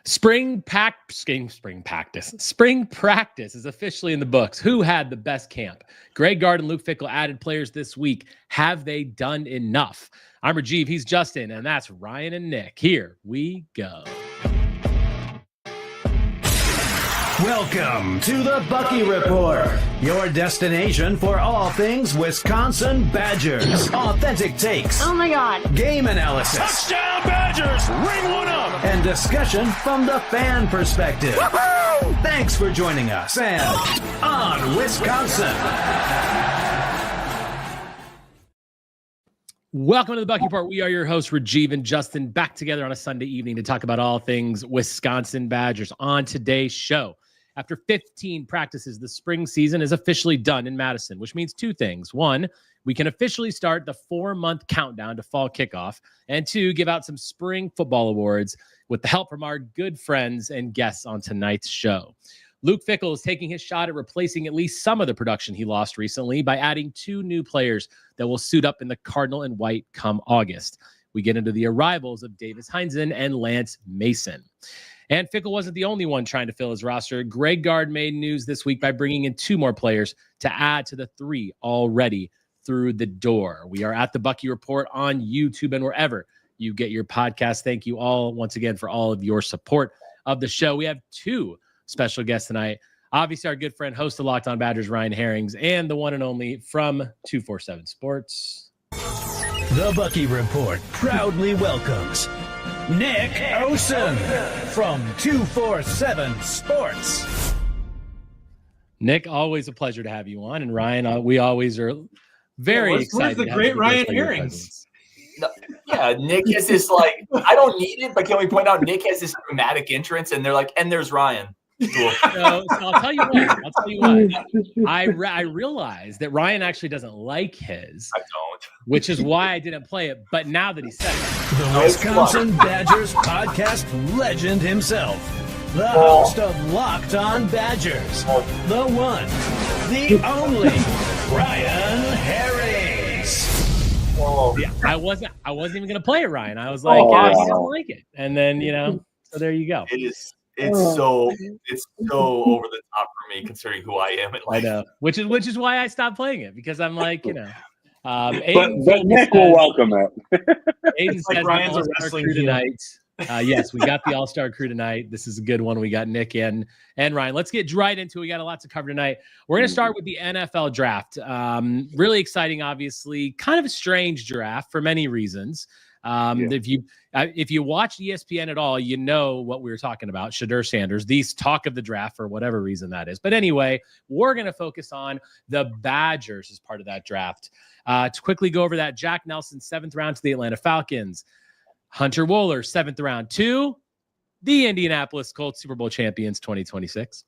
Spring practice is officially in the books. Who had the best camp? Greg Gard and Luke Fickell added players this week. Have they done enough? I'm Rajeev, he's Justin, and that's Ryan and Nick. Here we go. Welcome to the Bucky Report, your destination for all things Wisconsin Badgers. Authentic takes. Oh my God. Game analysis. Touchdown Badgers! Ring one up! And discussion from the fan perspective. Woo-hoo! Thanks for joining us and on Wisconsin. Welcome to the Bucky Report. We are your hosts, Rajeev and Justin, back together on a Sunday evening to talk about all things Wisconsin Badgers. On today's show, after 15 practices, the spring season is officially done in Madison, which means two things. One, we can officially start the 4-month countdown to fall kickoff. And two, give out some spring football awards with the help from our good friends and guests on tonight's show. Luke Fickell is taking his shot at replacing at least some of the production he lost recently by adding 2 new players that will suit up in the Cardinal and White come August. We get into the arrivals of Davis Heinzen and Lance Mason. And Fickell wasn't the only one trying to fill his roster. Greg Gard made news this week by bringing in 2 more players to add to the 3 already through the door. We are at the Bucky Report on YouTube and wherever you get your podcast. Thank you all once again for all of your support of the show. We have 2 special guests tonight. Obviously, our good friend, host of Locked On Badgers, Ryan Herrings, and the one and only from 247 Sports. The Bucky Report proudly welcomes Nick Osen from 247 Sports. Nick, always a pleasure to have you on. And Ryan, we always are very excited. Where's the great Ryan Herrings? No, yeah, Nick has this, like, I don't need it, but can we point out Nick has this dramatic entrance and they're like, and there's Ryan. Cool. So I'll tell you what. I realized that Ryan actually doesn't like his. I don't. Which is why I didn't play it. But now that he said it. The Wisconsin Badgers podcast legend himself. The host of Locked On Badgers. The one, the only, Ryan Herrings. Yeah, I wasn't even going to play it, Ryan. I was like, he doesn't like it. And then, so there you go. It's so over the top for me considering who I am. I know, which is why I stopped playing it, because I'm like, but Nick will welcome it. Aiden like says Ryan's a All-Star wrestling crew heel. tonight. Yes, we got the All-Star crew tonight. This is a good one. We got Nick and Ryan. Let's get right into it. We got a lot to cover tonight. We're going to start with the NFL draft. Really exciting, obviously. Kind of a strange draft for many reasons. If you watch ESPN at all, you know what we were talking about. Shedeur Sanders, the talk of the draft for whatever reason that is. But anyway, we're going to focus on the Badgers as part of that draft. To quickly go over that, Jack Nelson, 7th round to the Atlanta Falcons. Hunter Wohler, 7th round to the Indianapolis Colts, Super Bowl champions 2026.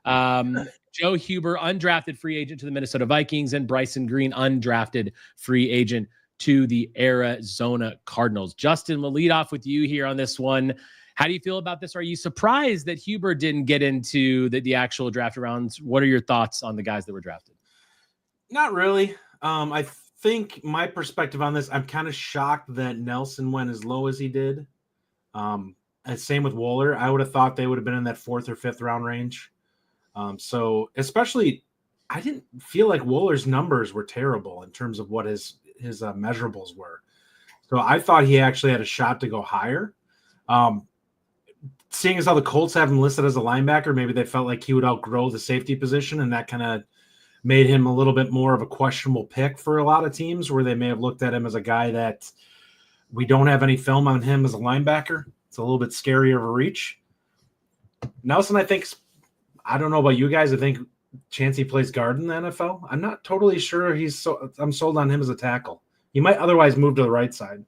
Joe Huber, undrafted free agent to the Minnesota Vikings, and Bryson Green, undrafted free agent to the Arizona Cardinals. Justin, we'll lead off with you here on this one. How do you feel about this? Are you surprised that Huber didn't get into the actual draft rounds? What are your thoughts on the guys that were drafted? Not really. I think my perspective on this, I'm kind of shocked that Nelson went as low as he did. And same with Wohler. I would have thought they would have been in that 4th or 5th round range. So especially, I didn't feel like Wohler's numbers were terrible in terms of what his measurables were. So I thought he actually had a shot to go higher. Seeing as how the Colts have him listed as a linebacker, maybe they felt like he would outgrow the safety position, and that kind of made him a little bit more of a questionable pick for a lot of teams, where they may have looked at him as a guy that we don't have any film on him as a linebacker. It's a little bit scarier of a reach. Nelson, I don't know about you guys, I think chance he plays guard in the NFL. I'm not totally sure I'm sold on him as a tackle. He might otherwise move to the right side.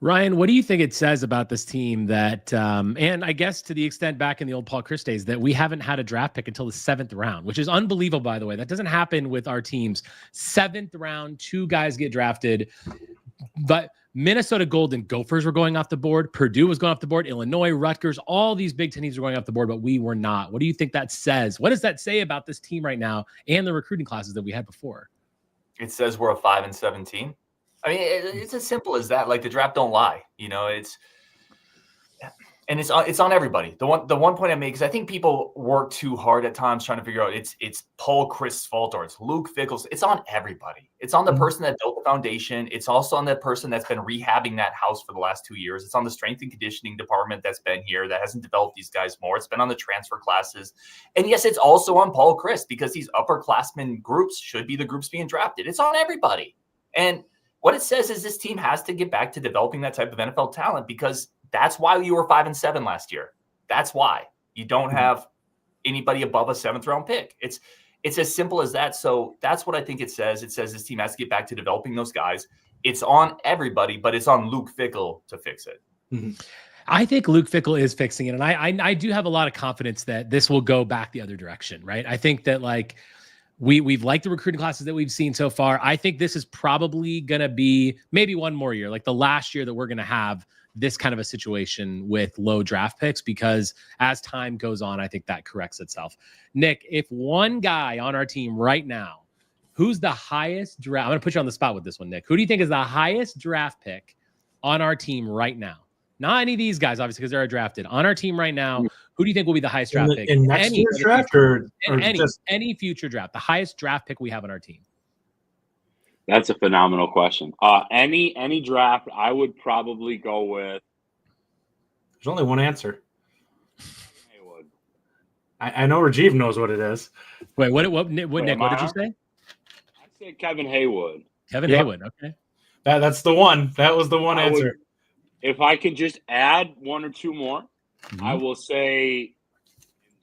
Ryan, what do you think it says about this team that, and I guess to the extent back in the old Paul Chryst days, that we haven't had a draft pick until the 7th round, which is unbelievable, by the way. That doesn't happen with our teams. 7th round, 2 guys get drafted. But Minnesota Golden Gophers were going off the board. Purdue was going off the board. Illinois, Rutgers, all these Big Ten teams were going off the board, but we were not. What do you think that says? What does that say about this team right now and the recruiting classes that we had before? It says we're a 5-17. I mean, it's as simple as that. Like, the draft don't lie. And it's on everybody. The one point I make is I think people work too hard at times trying to figure out it's Paul Christ's fault or it's Luke Fickell's. It's on everybody. It's on the person that built the foundation. It's also on the person that's been rehabbing that house for the last 2 years. It's on the strength and conditioning department that's been here that hasn't developed these guys more. It's been on the transfer classes. And yes, it's also on Paul Chryst because these upperclassmen groups should be the groups being drafted. It's on everybody. And what it says is this team has to get back to developing that type of NFL talent because that's why you were 5-7 last year. That's why you don't have anybody above a 7th round pick. It's as simple as that. So that's what I think it says. It says this team has to get back to developing those guys. It's on everybody, but it's on Luke Fickell to fix it. Mm-hmm. I think Luke Fickell is fixing it. And I do have a lot of confidence that this will go back the other direction, right? I think that like we've liked the recruiting classes that we've seen so far. I think this is probably going to be maybe one more year, like the last year that we're going to have this kind of a situation with low draft picks, because as time goes on, I think that corrects itself. Nick, if one guy on our team right now, who's the highest draft, I'm going to put you on the spot with this one, Nick. Who do you think is the highest draft pick on our team right now? Not any of these guys, obviously, because they're drafted. On our team right now, who do you think will be the highest draft pick? In next year's draft or any future draft, the highest draft pick we have on our team? That's a phenomenal question. Any draft, I would probably go with. There's only one answer. Heywood. I know Rajeev knows what it is. Wait, Nick? What did you say? I said Kevin Heywood. Kevin Heywood. Okay. That's the one. That was the one answer. If I could just add one or two more, I will say,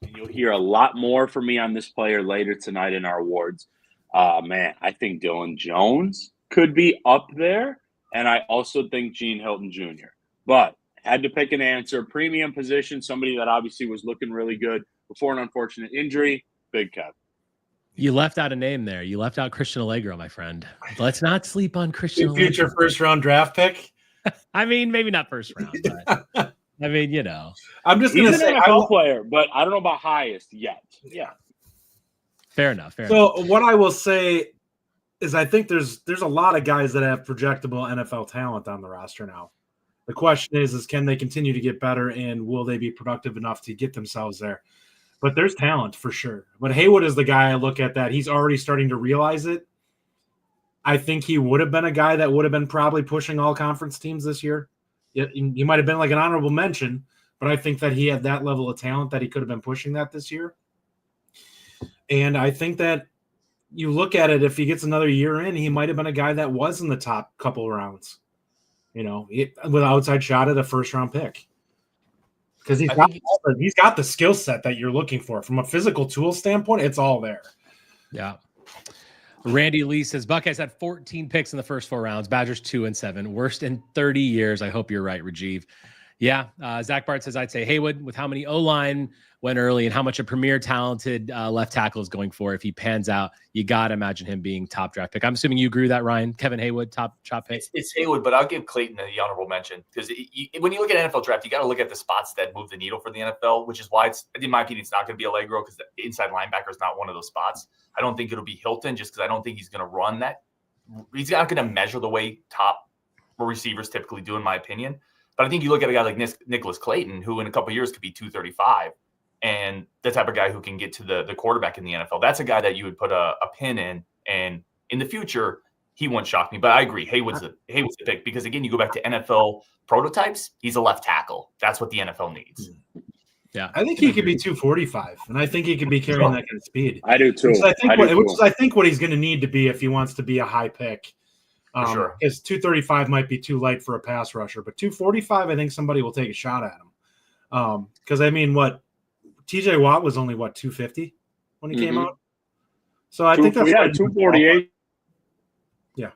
and you'll hear a lot more from me on this player later tonight in our awards. Man, I think Dylan Jones could be up there, and I also think Gene Hilton Jr. But had to pick an answer. Premium position, somebody that obviously was looking really good before an unfortunate injury, Big Kev. You left out a name there. You left out Christian Allegro, my friend. Let's not sleep on Christian Allegro. Future first-round draft pick? I mean, maybe not first round, but I mean, you know. I'm just going to say he's an NFL player, but I don't know about highest yet. Yeah. Fair enough. So what I will say is I think there's a lot of guys that have projectable NFL talent on the roster now. The question is can they continue to get better, and will they be productive enough to get themselves there? But there's talent for sure. But Heywood is the guy I look at that he's already starting to realize it. I think he would have been a guy that would have been probably pushing all conference teams this year. He might have been like an honorable mention, but I think that he had that level of talent that he could have been pushing that this year. And I think that you look at it, if he gets another year in, he might have been a guy that was in the top couple rounds, with an outside shot at a first-round pick. Because he's got the skill set that you're looking for. From a physical tool standpoint, it's all there. Yeah. Randy Lee says, Buckeyes had 14 picks in the first 4 rounds. Badgers 2-7. Worst in 30 years. I hope you're right, Rajeev. Yeah. Zach Bart says, I'd say Heywood with how many O-line went early and how much a premier talented left tackle is going for. If he pans out, you got to imagine him being top draft pick. I'm assuming you agree with that, Ryan. Kevin Heywood, top pick. It's Heywood, but I'll give Clayton the honorable mention because when you look at NFL draft, you got to look at the spots that move the needle for the NFL, which is why in my opinion, it's not going to be Allegro because the inside linebacker is not one of those spots. I don't think it'll be Hilton just because I don't think he's going to run that. He's not going to measure the way top receivers typically do, in my opinion. But I think you look at a guy like Nicholas Clayton, who in a couple of years could be 235, and the type of guy who can get to the quarterback in the NFL. That's a guy that you would put a pin in, and in the future, he won't shock me. But I agree, Heywood's the pick because, again, you go back to NFL prototypes, he's a left tackle. That's what the NFL needs. Yeah, I think he could be 245, and I think he could be carrying that kind of speed. I do too. Which is I think what he's going to need to be if he wants to be a high pick. Sure. Because 235 might be too light for a pass rusher, but 245, I think somebody will take a shot at him. Because I mean, TJ Watt was only 250 when he came out. So I think that's 248. Yeah.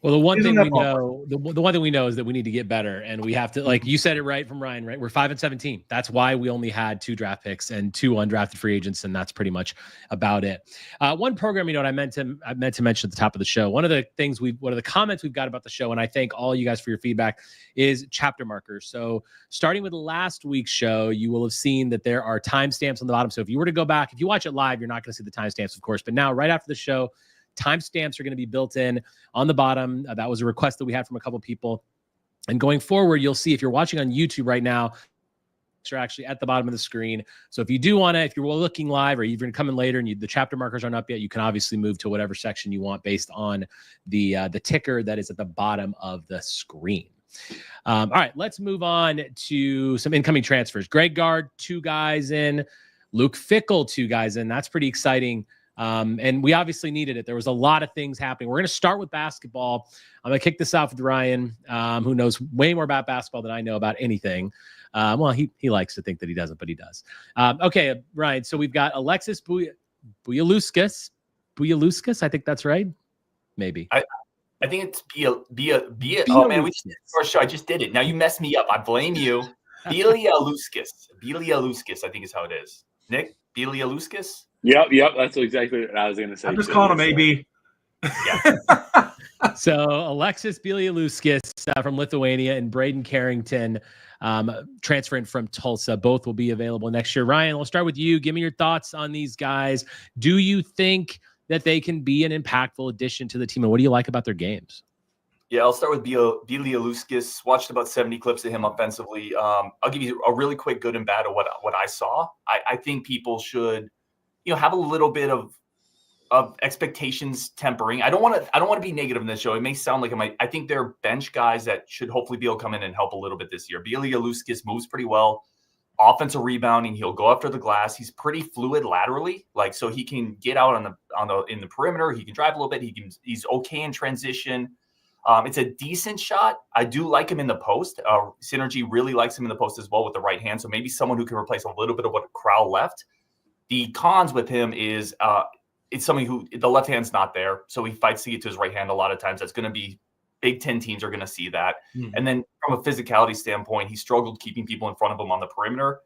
Well, the one thing we know, the one thing we know is that we need to get better, and we have to, like you said it right from Ryan, right? We're 5-17. That's why we only had 2 draft picks and 2 undrafted free agents, and that's pretty much about it. One program, I meant to mention at the top of the show. One of the comments we've got about the show, and I thank all you guys for your feedback, is chapter markers. So starting with last week's show, you will have seen that there are timestamps on the bottom. So if you were to go back, if you watch it live, you're not going to see the timestamps, of course. But now, right after the show, timestamps are going to be built in on the bottom. That was a request that we had from a couple people. And going forward, you'll see if you're watching on YouTube right now, are actually at the bottom of the screen. So if you do want to, if you're looking live or even coming later and the chapter markers aren't up yet, you can obviously move to whatever section you want based on the ticker that is at the bottom of the screen. All right, let's move on to some incoming transfers. Greg Gard, 2 guys in. Luke Fickell, 2 guys in. That's pretty exciting. And we obviously needed it. There was a lot of things happening. We're going to start with basketball. I'm going to kick this off with Ryan, who knows way more about basketball than I know about anything. Well, he likes to think that he doesn't, but he does. Okay, Ryan. So we've got Aleksas Bieliauskas. I think that's right. Maybe. I think it's oh man, we just did it for a show. I just did it. Now you messed me up. I blame you. Bieliauskas, I think is how it is. Nick, Bieliauskas? Yep. That's exactly what I was going to say. I'm just calling him AB. Yeah. So Aleksas Bieliauskas from Lithuania and Braeden Carrington transferring from Tulsa. Both will be available next year. Ryan, we'll start with you. Give me your thoughts on these guys. Do you think that they can be an impactful addition to the team? And what do you like about their games? Yeah, I'll start with Bieliauskas. Watched about 70 clips of him offensively. I'll give you a really quick good and bad of what I saw. I think people should, have a little bit of expectations tempering. I don't want to be negative in this show. It may sound like I think they're bench guys that should hopefully be able to come in and help a little bit this year. Bieliauskas moves pretty well. Offensive rebounding, he'll go after the glass. He's pretty fluid laterally, so he can get out in the perimeter. He can drive a little bit. He's okay in transition. It's a decent shot. I do like him in the post. Synergy really likes him in the post as well with the right hand. So maybe someone who can replace a little bit of what Crowell left. The cons with him is it's somebody who the left hand's not there. So he fights to get to his right hand a lot of times. That's going to be Big Ten teams are going to see that. And then from a physicality standpoint, he struggled keeping people in front of him on the perimeter.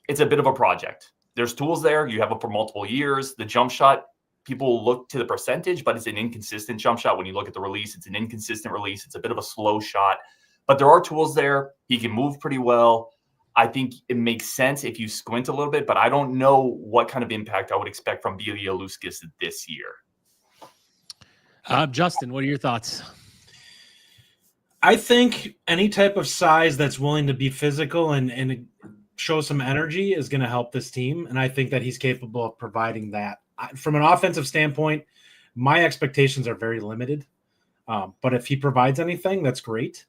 It's a bit of a project. There's tools there. You have it for multiple years. The jump shot, people look to the percentage, but it's an inconsistent jump shot. When you look at the release, it's an inconsistent release. It's a bit of a slow shot. But there are tools there. He can move pretty well. I think it makes sense if you squint a little bit, but I don't know what kind of impact I would expect from Bieliauskas this year. Justin, what are your thoughts? I think any type of size that's willing to be physical and show some energy is going to help this team. And I think that he's capable of providing that. From an offensive standpoint, my expectations are very limited. But if he provides anything, that's great.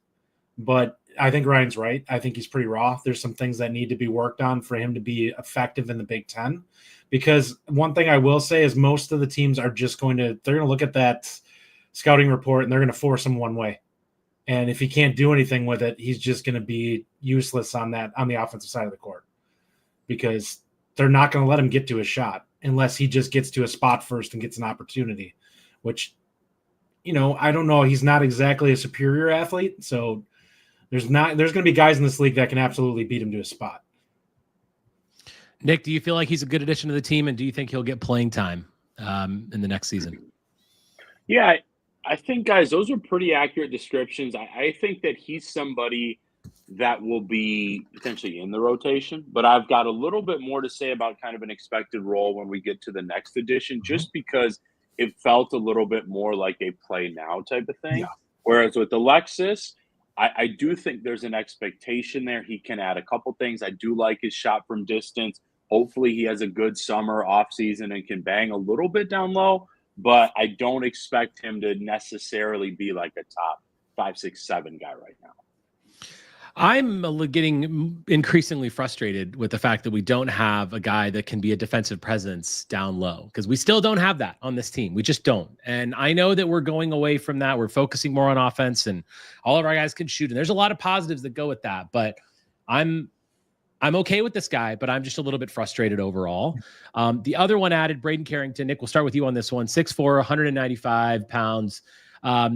But I think Ryan's right. I think he's pretty raw. There's some things that need to be worked on for him to be effective in the Big Ten. Because one thing I will say is most of the teams are just they're going to look at that scouting report and they're going to force him one way. And if he can't do anything with it, he's just going to be useless on the offensive side of the court because they're not going to let him get to his shot unless he just gets to a spot first and gets an opportunity, which, I don't know. He's not exactly a superior athlete. So there's going to be guys in this league that can absolutely beat him to a spot. Nick, do you feel like he's a good addition to the team? And do you think he'll get playing time in the next season? Yeah, I think, guys, those are pretty accurate descriptions. I think that he's somebody that will be potentially in the rotation, but I've got a little bit more to say about kind of an expected role when we get to the next edition, just because it felt a little bit more like a play now type of thing. Yeah. Whereas with Aleksas, I do think there's an expectation there. He can add a couple things. I do like his shot from distance. Hopefully he has a good summer off season and can bang a little bit down low. But I don't expect him to necessarily be like a top 5, 6, 7 guy right now. I'm getting increasingly frustrated with the fact that we don't have a guy that can be a defensive presence down low because we still don't have that on this team. We just don't. And I know that we're going away from that. We're focusing more on offense and all of our guys can shoot. And there's a lot of positives that go with that. But I'm okay with this guy, but I'm just a little bit frustrated overall. The other one added, Braeden Carrington. Nick, we'll start with you on this one. 6'4", 195 pounds.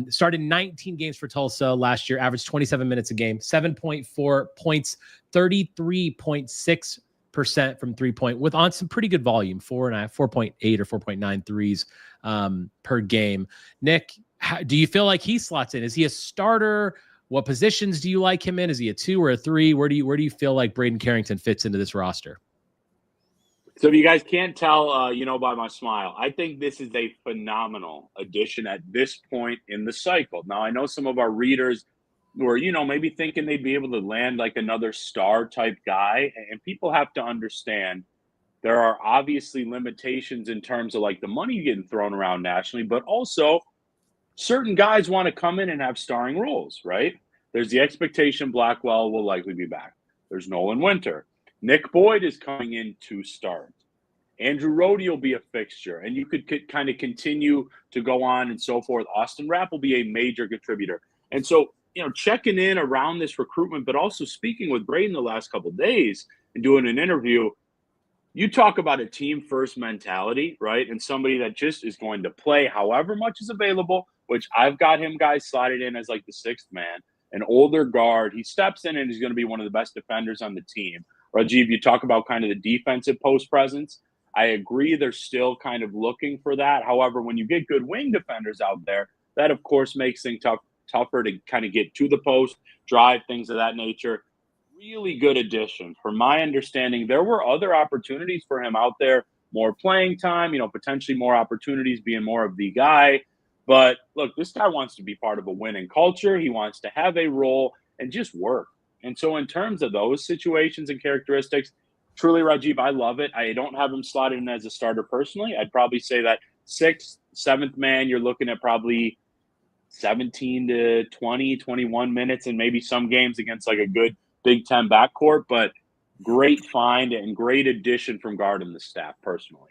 Started 19 games for Tulsa last year, averaged 27 minutes a game, 7.4 points, 33.6% from 3-point, with on some pretty good volume, 4.8 or 4.9 threes per game. Nick, do you feel like he slots in? Is he a starter? What positions do you like him in? Is he a 2 or a 3? Where do you feel like Braeden Carrington fits into this roster? So if you guys can't tell, by my smile, I think this is a phenomenal addition at this point in the cycle. Now, I know some of our readers were, maybe thinking they'd be able to land like another star type guy. And people have to understand there are obviously limitations in terms of like the money getting thrown around nationally, but also certain guys want to come in and have starring roles, right? There's the expectation Blackwell will likely be back. There's Nolan Winter. Nick Boyd is coming in to start. Andrew Rohde will be a fixture, and you could kind of continue to go on and so forth. Austin Rapp will be a major contributor. And so, checking in around this recruitment, but also speaking with Braeden the last couple of days and doing an interview, you talk about a team-first mentality, right? And somebody that just is going to play however much is available, which I've got him guys slotted in as like the sixth man, an older guard. He steps in and he's going to be one of the best defenders on the team. Rajeev, you talk about kind of the defensive post presence. I agree they're still kind of looking for that. However, when you get good wing defenders out there, that, of course, makes things tougher to kind of get to the post, drive, things of that nature. Really good addition. From my understanding, there were other opportunities for him out there, more playing time, potentially more opportunities, being more of the guy. But, look, this guy wants to be part of a winning culture. He wants to have a role and just work. And so in terms of those situations and characteristics, truly, Rajeev, I love it. I don't have him slotted in as a starter personally. I'd probably say that sixth, seventh man, you're looking at probably 17 to 20, 21 minutes and maybe some games against like a good Big Ten backcourt. But great find and great addition from Gard and the staff personally.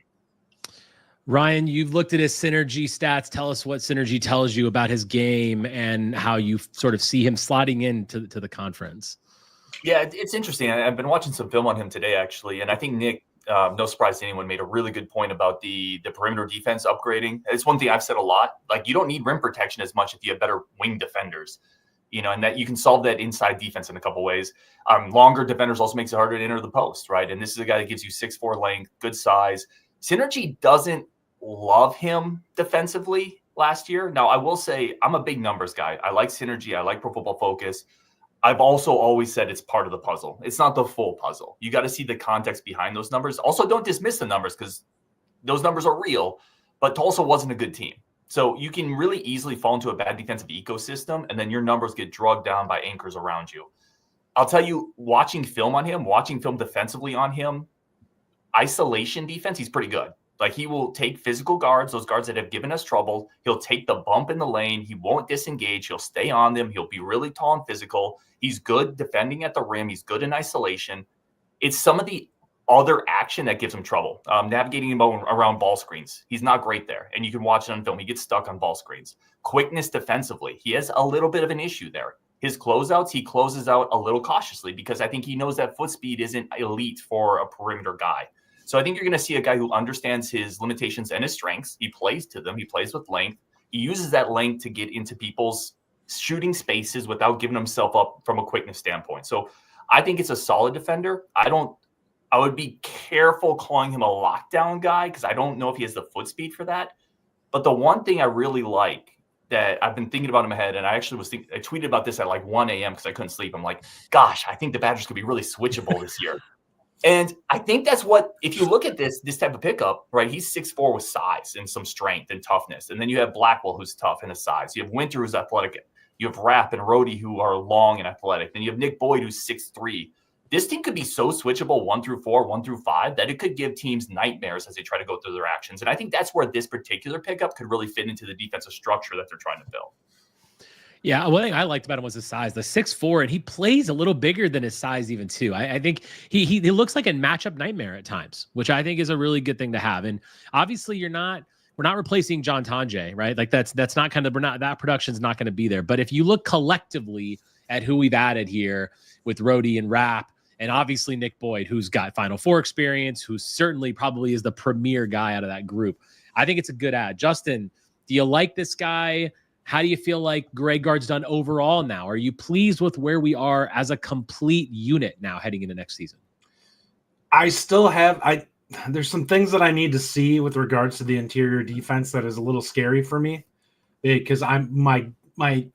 Ryan, you've looked at his synergy stats. Tell us what synergy tells you about his game and how you sort of see him slotting into the conference. Yeah, it's interesting. I've been watching some film on him today, actually, and I think Nick, no surprise to anyone, made a really good point about the perimeter defense upgrading. It's one thing I've said a lot. Like, you don't need rim protection as much if you have better wing defenders, and that you can solve that inside defense in a couple ways. Longer defenders also makes it harder to enter the post, right? And this is a guy that gives you 6'4" length, good size. Synergy doesn't love him defensively last year. Now, I will say I'm a big numbers guy. I like Synergy. I like Pro Football Focus. I've also always said it's part of the puzzle. It's not the full puzzle. You got to see the context behind those numbers. Also, don't dismiss the numbers because those numbers are real, but Tulsa wasn't a good team. So you can really easily fall into a bad defensive ecosystem, and then your numbers get drugged down by anchors around you. I'll tell you, watching film defensively on him, isolation defense, he's pretty good. Like, he will take physical guards, those guards that have given us trouble. He'll take the bump in the lane. He won't disengage. He'll stay on them. He'll be really tall and physical. He's good defending at the rim. He's good in isolation. It's some of the other action that gives him trouble. Navigating him around ball screens. He's not great there. And you can watch it on film. He gets stuck on ball screens. Quickness defensively. He has a little bit of an issue there. His closeouts, he closes out a little cautiously because I think he knows that foot speed isn't elite for a perimeter guy. So I think you're going to see a guy who understands his limitations and his strengths. He plays to them. He plays with length. He uses that length to get into people's shooting spaces without giving himself up from a quickness standpoint. So I think it's a solid defender. I would be careful calling him a lockdown guy because I don't know if he has the foot speed for that. But the one thing I really like that I've been thinking about in my head, and I actually I tweeted about this at like 1 a.m. because I couldn't sleep. I'm like, gosh, I think the Badgers could be really switchable this year. And I think that's what, if you look at this type of pickup, right, he's 6'4" with size and some strength and toughness. And then you have Blackwell, who's tough and a size. You have Winter, who's athletic. You have Rapp and Rohde, who are long and athletic. Then you have Nick Boyd, who's 6'3". This team could be so switchable 1 through 4, 1 through 5, that it could give teams nightmares as they try to go through their actions. And I think that's where this particular pickup could really fit into the defensive structure that they're trying to build. Yeah, one thing I liked about him was his size, the 6'4", and he plays a little bigger than his size even too. I think he looks like a matchup nightmare at times, which I think is a really good thing to have. And obviously we're not replacing John Tonje, right? Like that's not that production's not going to be there. But if you look collectively at who we've added here with Rohde and Rapp, and obviously Nick Boyd, who's got Final Four experience, who certainly probably is the premier guy out of that group, I think it's a good add. Justin, do you like this guy? How do you feel like Greg Gard's done overall now? Are you pleased with where we are as a complete unit now heading into next season? I still there's some things that I need to see with regards to the interior defense that is a little scary for me, because my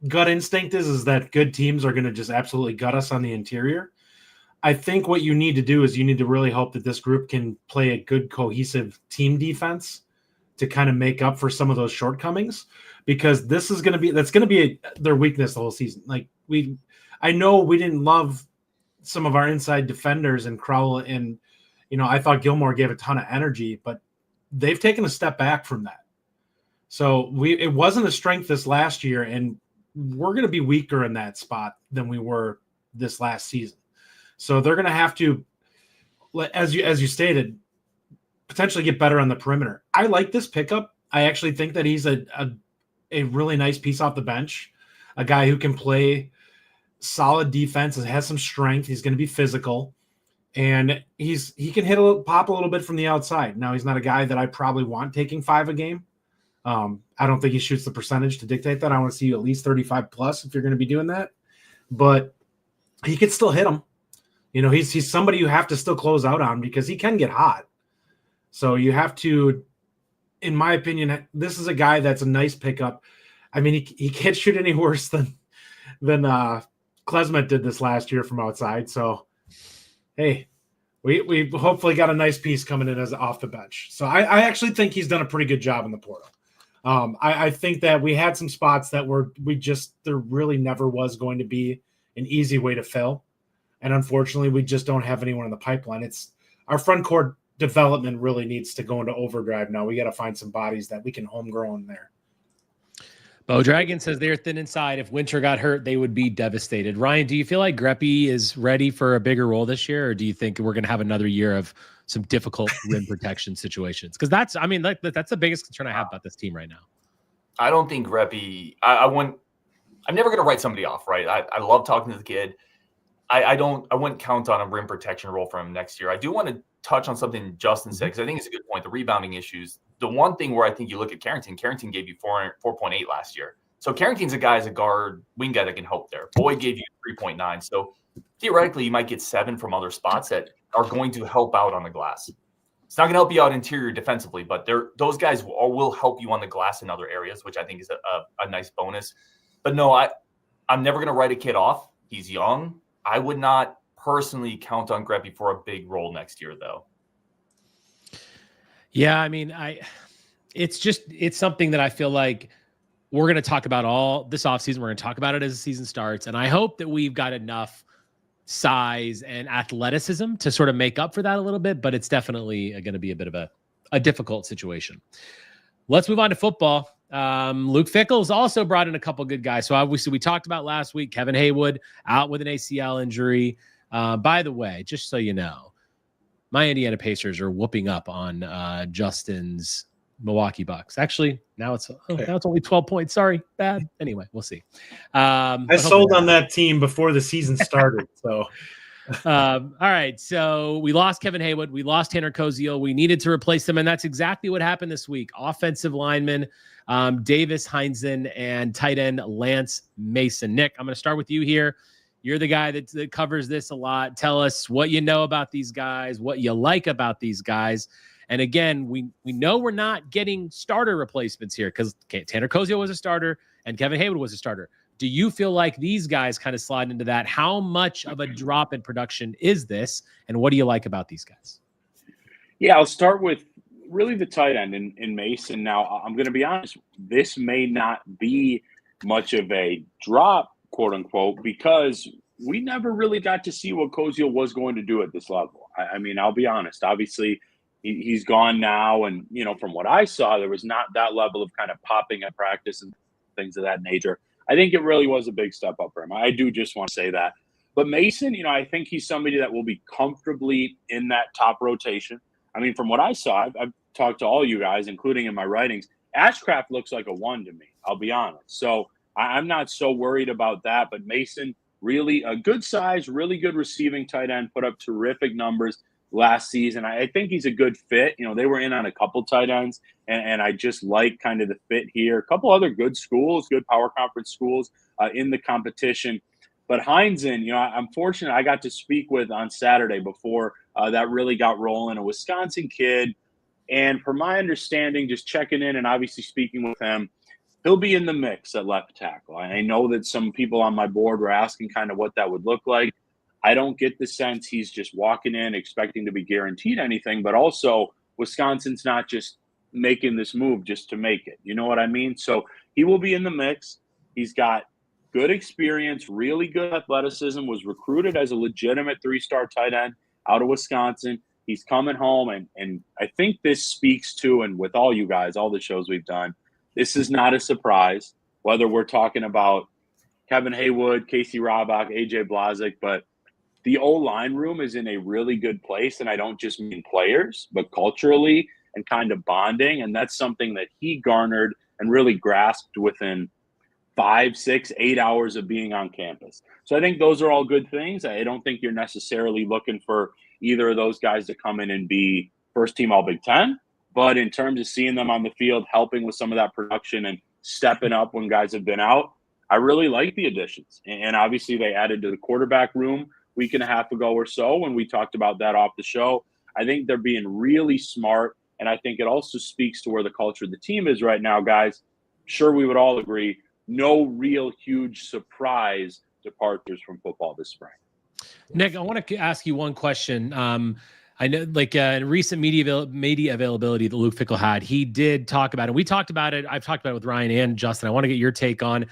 gut instinct is that good teams are going to just absolutely gut us on the interior. I think what you need to do is you need to really hope that this group can play a good cohesive team defense to kind of make up for some of those shortcomings, because that's going to be their weakness the whole season. Like I know we didn't love some of our inside defenders and Crowell, and I thought Gilmore gave a ton of energy, but they've taken a step back from that. So it wasn't a strength this last year, and we're going to be weaker in that spot than we were this last season. So they're going to have to, as you stated, potentially get better on the perimeter. I like this pickup. I actually think that he's a really nice piece off the bench, a guy who can play solid defense and has some strength. He's going to be physical, and he can pop a little bit from the outside. Now, he's not a guy that I probably want taking 5 a game. I don't think he shoots the percentage to dictate that. I want to see you at least 35 plus if you're going to be doing that, but he could still hit them. He's somebody you have to still close out on because he can get hot. So you have to, in my opinion, this is a guy that's a nice pickup. I mean, he can't shoot any worse than Klesmet did this last year from outside. So, hey, we hopefully got a nice piece coming in as off the bench. So I actually think he's done a pretty good job in the portal. I think that we had some spots that there really never was going to be an easy way to fill. And unfortunately, we just don't have anyone in the pipeline. It's our front court development really needs to go into overdrive now. We got to find some bodies that we can homegrown there. Bo Dragon says they're thin inside. If Winter got hurt, they would be devastated. Ryan, do you feel like Greppy is ready for a bigger role this year, or do you think we're going to have another year of some difficult rim protection situations? Because that's the biggest concern I have about this team right now. I don't think Greppy. I'm never going to write somebody off, right? I love talking to the kid. I wouldn't count on a rim protection role for him next year. I do want to touch on something Justin said, because I think it's a good point. The rebounding issues. The one thing where I think you look at Carrington gave you 4.8 last year. So Carrington's a guy as a guard, wing guy that can help there. Boyd gave you 3.9. So theoretically, you might get 7 from other spots that are going to help out on the glass. It's not going to help you out interior defensively, but those guys will help you on the glass in other areas, which I think is a nice bonus. But no, I'm never going to write a kid off. He's young. I would not personally count on Greppy for a big role next year, though. Yeah, I mean, it's something that I feel like we're going to talk about all this offseason. We're going to talk about it as the season starts. And I hope that we've got enough size and athleticism to sort of make up for that a little bit, but it's definitely going to be a bit of a difficult situation. Let's move on to football. Luke Fickell's also brought in a couple good guys. So obviously we talked about last week, Kevin Heywood out with an ACL injury. By the way, just so you know, my Indiana Pacers are whooping up on Justin's Milwaukee Bucks. Actually, now it's only 12 points. Sorry, bad. Anyway, we'll see. I sold on that team before the season started. So, all right. So we lost Kevin Heywood. We lost Tanner Koziol. We needed to replace them, and that's exactly what happened this week. Offensive lineman Davis Heinzen and tight end Lance Mason. Nick, I'm going to start with you here. You're the guy that covers this a lot. Tell us what you know about these guys, what you like about these guys. And again, we know we're not getting starter replacements here because Tanner Koziol was a starter and Kevin Heywood was a starter. Do you feel like these guys kind of slide into that? How much of a drop in production is this? And what do you like about these guys? Yeah, I'll start with really the tight end in Mason. Now, I'm going to be honest. This may not be much of a drop, quote unquote, because we never really got to see what Koziol was going to do at this level. I mean, I'll be honest. Obviously, he's gone now. And, you know, from what I saw, there was not that level of kind of popping at practice and things of that nature. I think it really was a big step up for him. I do just want to say that. But Mason, you know, I think he's somebody that will be comfortably in that top rotation. I mean, from what I saw, I've talked to all you guys, including in my writings, Ashcraft looks like a 1 to me, I'll be honest. So I'm not so worried about that. But Mason, really a good size, really good receiving tight end, put up terrific numbers last season. I think he's a good fit. You know, they were in on a couple tight ends, and I just like kind of the fit here. A couple other good schools, good power conference schools in the competition. But Heinzen, you know, I'm fortunate I got to speak with on Saturday before that really got rolling, a Wisconsin kid. And from my understanding, just checking in and obviously speaking with him, he'll be in the mix at left tackle. I know that some people on my board were asking kind of what that would look like. I don't get the sense he's just walking in expecting to be guaranteed anything, but also Wisconsin's not just making this move just to make it. You know what I mean? So he will be in the mix. He's got good experience, really good athleticism, was recruited as a legitimate 3-star tight end out of Wisconsin. He's coming home, and I think this speaks to, and with all you guys, all the shows we've done, this is not a surprise, whether we're talking about Kevin Heywood, Casey Robach, AJ Blazik, but the O-line room is in a really good place, and I don't just mean players, but culturally and kind of bonding, and that's something that he garnered and really grasped within 5, 6, 8 hours of being on campus. So I think those are all good things. I don't think you're necessarily looking for either of those guys to come in and be first-team All-Big Ten, but in terms of seeing them on the field, helping with some of that production and stepping up when guys have been out, I really like the additions. And obviously they added to the quarterback room week and a half ago or so when we talked about that off the show. I think they're being really smart, and I think it also speaks to where the culture of the team is right now, guys. Sure, we would all agree, no real huge surprise departures from football this spring. Nick, I want to ask you one question. I know, like in recent media availability that Luke Fickell had, he did talk about it. We talked about it. I've talked about it with Ryan and Justin. I want to get your take on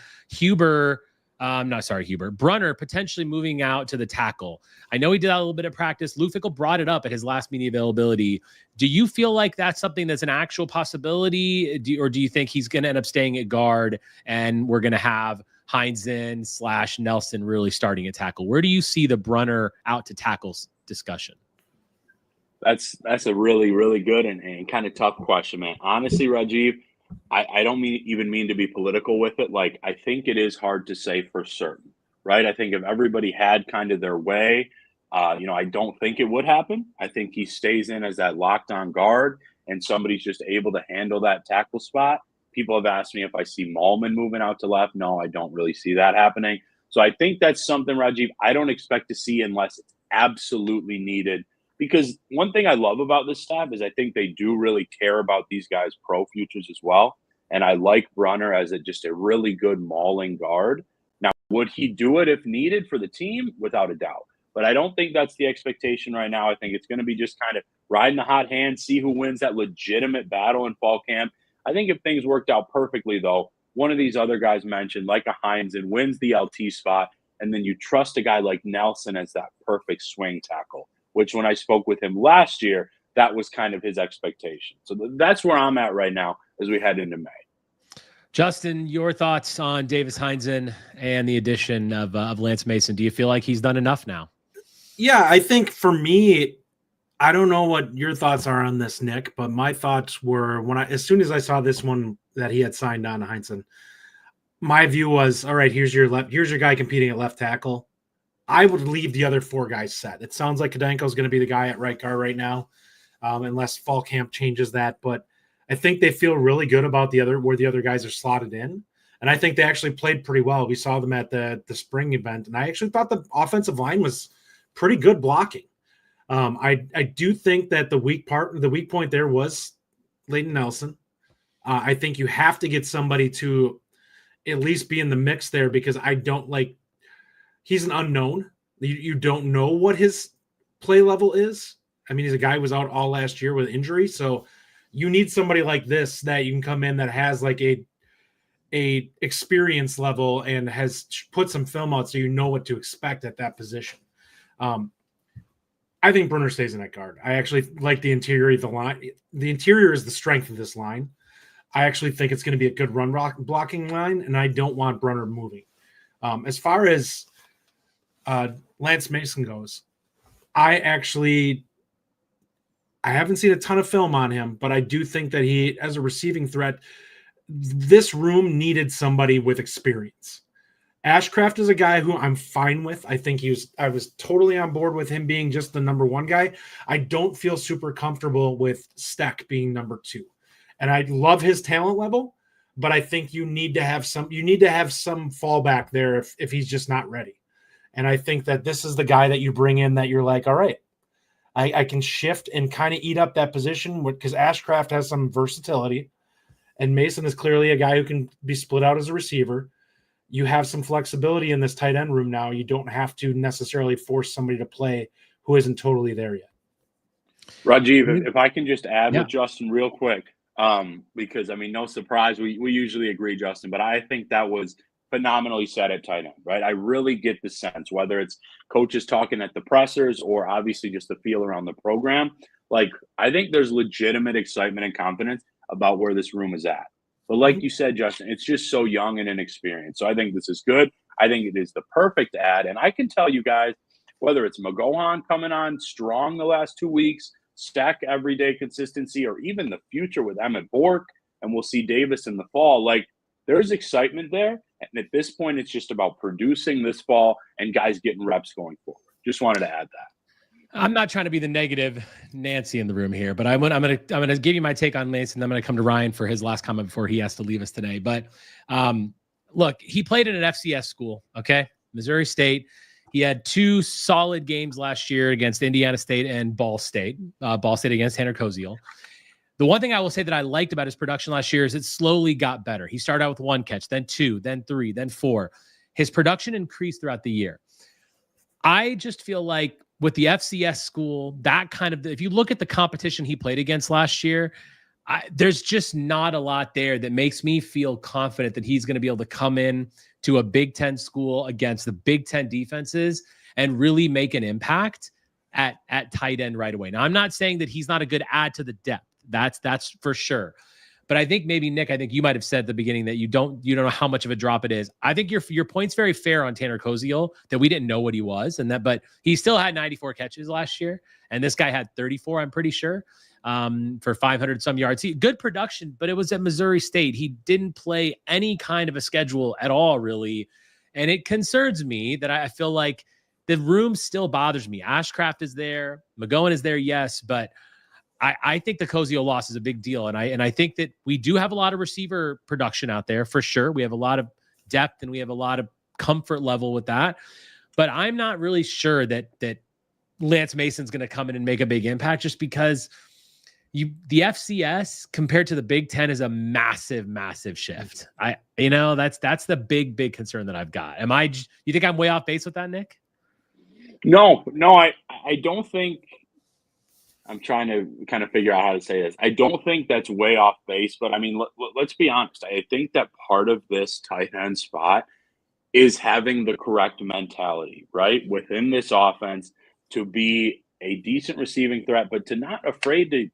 Brunner potentially moving out to the tackle. I know he did that a little bit of practice. Luke Fickell brought it up at his last media availability. Do you feel like that's something that's an actual possibility? Or do you think he's going to end up staying at guard and we're going to have Heinzen / Nelson really starting at tackle? Where do you see the Brunner out to tackles discussion? That's a really, really good and kind of tough question, man. Honestly, Rajeev, I don't even mean to be political with it. Like, I think it is hard to say for certain, right? I think if everybody had kind of their way, I don't think it would happen. I think he stays in as that locked-on guard and somebody's just able to handle that tackle spot. People have asked me if I see Malman moving out to left. No, I don't really see that happening. So I think that's something, Rajeev, I don't expect to see unless it's absolutely needed. Because one thing I love about this staff is I think they do really care about these guys' pro futures as well. And I like Brunner as just a really good mauling guard. Now, would he do it if needed for the team? Without a doubt. But I don't think that's the expectation right now. I think it's going to be just kind of riding the hot hand, see who wins that legitimate battle in fall camp. I think if things worked out perfectly, though, one of these other guys mentioned, like a Heinzen, wins the LT spot, and then you trust a guy like Nelson as that perfect swing tackle, which when I spoke with him last year, that was kind of his expectation. So that's where I'm at right now as we head into May. Justin, your thoughts on Davis Heinzen and the addition of Lance Mason? Do you feel like he's done enough now? Yeah, I think for me, I don't know what your thoughts are on this, Nick, but my thoughts were as soon as I saw this one that he had signed on to Heinzen, my view was, all right, here's your guy competing at left tackle. I would leave the other 4 guys set. It sounds like Kadenko is going to be the guy at right guard right now, unless fall camp changes that. But I think they feel really good about where the other guys are slotted in. And I think they actually played pretty well. We saw them at the spring event, and I actually thought the offensive line was pretty good blocking. I do think that the weak point there was Leighton Nelson. I think you have to get somebody to at least be in the mix there because he's an unknown. You don't know what his play level is. I mean, he's a guy who was out all last year with injury. So you need somebody like this that you can come in that has like a experience level and has put some film out so you know what to expect at that position. I think Brunner stays in that guard. I actually like the interior of the line. The interior is the strength of this line. I actually think it's going to be a good run blocking line, and I don't want Brunner moving. As far as Lance Mason goes, I haven't seen a ton of film on him, but I do think that he, as a receiving threat, this room needed somebody with experience. Ashcraft is a guy who I'm fine with. I was totally on board with him being just the number 1 guy. I don't feel super comfortable with Steck being number 2. And I love his talent level, but I think you need to have some fallback there if he's just not ready. And I think that this is the guy that you bring in that you're like, all right, I can shift and kind of eat up that position because Ashcraft has some versatility and Mason is clearly a guy who can be split out as a receiver. You have some flexibility in this tight end room now. You don't have to necessarily force somebody to play who isn't totally there yet. Rajeev, if I can just add with Justin real quick, because, I mean, no surprise. We usually agree, Justin, but I think that was phenomenally said at tight end, right? I really get the sense, whether it's coaches talking at the pressers or obviously just the feel around the program. Like, I think there's legitimate excitement and confidence about where this room is at. But like you said, Justin, it's just so young and inexperienced. So I think this is good. I think it is the perfect ad. And I can tell you guys, whether it's McGowan coming on strong the last 2 weeks, Stack everyday consistency, or even the future with Emmett Bork, and we'll see Davis in the fall, like, there's excitement there. And at this point, it's just about producing this fall and guys getting reps going forward. Just wanted to add that. I'm not trying to be the negative Nancy in the room here, but I'm gonna give you my take on Lance, and I'm gonna come to Ryan for his last comment before he has to leave us today. But look, he played in an FCS school, okay, Missouri State. He had 2 solid games last year against Indiana State and Ball State. Ball State against Tanner Koziol. The one thing I will say that I liked about his production last year is it slowly got better. He started out with 1 catch, then 2, then 3, then 4. His production increased throughout the year. I just feel like with the FCS school, that kind of, if you look at the competition he played against last year, there's just not a lot there that makes me feel confident that he's going to be able to come in to a Big Ten school against the Big Ten defenses and really make an impact at tight end right away. Now, I'm not saying that he's not a good add to the depth. That's for sure. But I think maybe, Nick, I think you might have said at the beginning that you don't know how much of a drop it is. I think your point's very fair on Tanner Koziol, that we didn't know what he was, but he still had 94 catches last year, and this guy had 34, I'm pretty sure, for 500 some yards. Good production, but it was at Missouri State. He didn't play any kind of a schedule at all, really, and it concerns me that I feel like the room still bothers me. Ashcraft is there, McGowan is there, yes, but I think the Koziol loss is a big deal. And I think that we do have a lot of receiver production out there for sure. We have a lot of depth and we have a lot of comfort level with that. But I'm not really sure that Lance Mason's going to come in and make a big impact, just because the FCS compared to the Big Ten is a massive, massive shift. That's the big concern that I've got. You think I'm way off base with that, Nick? No, I don't think. I'm trying to kind of figure out how to say this. I don't think that's way off base, but I mean, let's be honest. I think that part of this tight end spot is having the correct mentality, right? Within this offense to be a decent receiving threat, but to not afraid to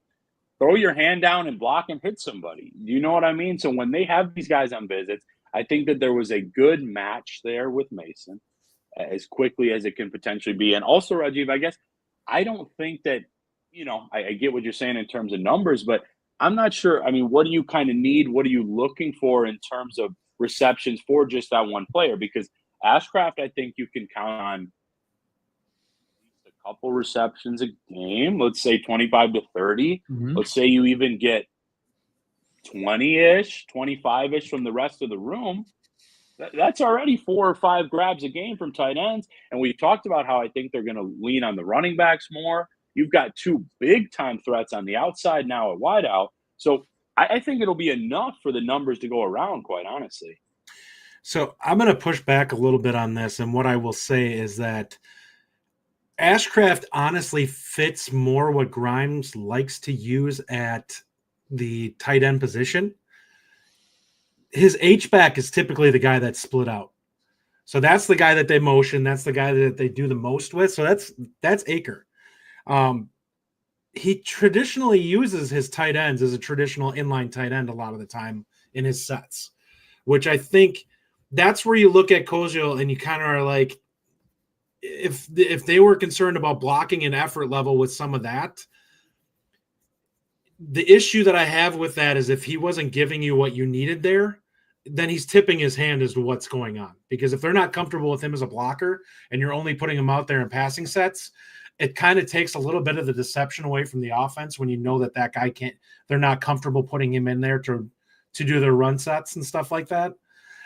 throw your hand down and block and hit somebody. You know what I mean? So when they have these guys on visits, I think that there was a good match there with Mason as quickly as it can potentially be. And also, Rajeev, I guess I don't think that, I get what you're saying in terms of numbers, but I'm not sure. I mean, what do you kind of need? What are you looking for in terms of receptions for just that one player? Because Ashcraft, I think you can count on a couple receptions a game. Let's say 25 to 30. Mm-hmm. Let's say you even get 20-ish, 25-ish from the rest of the room. That's already 4 or 5 grabs a game from tight ends. And we've talked about how I think they're going to lean on the running backs more. You've got 2 big-time threats on the outside now at wideout. So I think it'll be enough for the numbers to go around, quite honestly. So I'm going to push back a little bit on this. And what I will say is that Ashcraft honestly fits more what Grimes likes to use at the tight end position. His H-back is typically the guy that's split out. So that's the guy that they motion. That's the guy that they do the most with. So that's Aker. He traditionally uses his tight ends as a traditional inline tight end a lot of the time in his sets, which I think that's where you look at Koziol and you kind of are like, if they were concerned about blocking and effort level with some of that, the issue that I have with that is if he wasn't giving you what you needed there, then he's tipping his hand as to what's going on. Because if they're not comfortable with him as a blocker and you're only putting him out there in passing sets, it kind of takes a little bit of the deception away from the offense when you know that guy they're not comfortable putting him in there to do their run sets and stuff like that.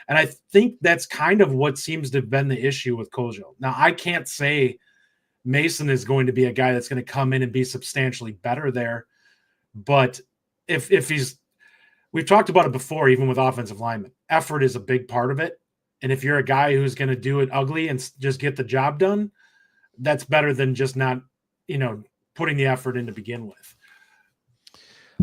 And I think that's kind of what seems to have been the issue with Koziol. Now, I can't say Mason is going to be a guy that's going to come in and be substantially better there. But if we've talked about it before, even with offensive linemen, effort is a big part of it. And if you're a guy who's going to do it ugly and just get the job done, that's better than just not, putting the effort in to begin with.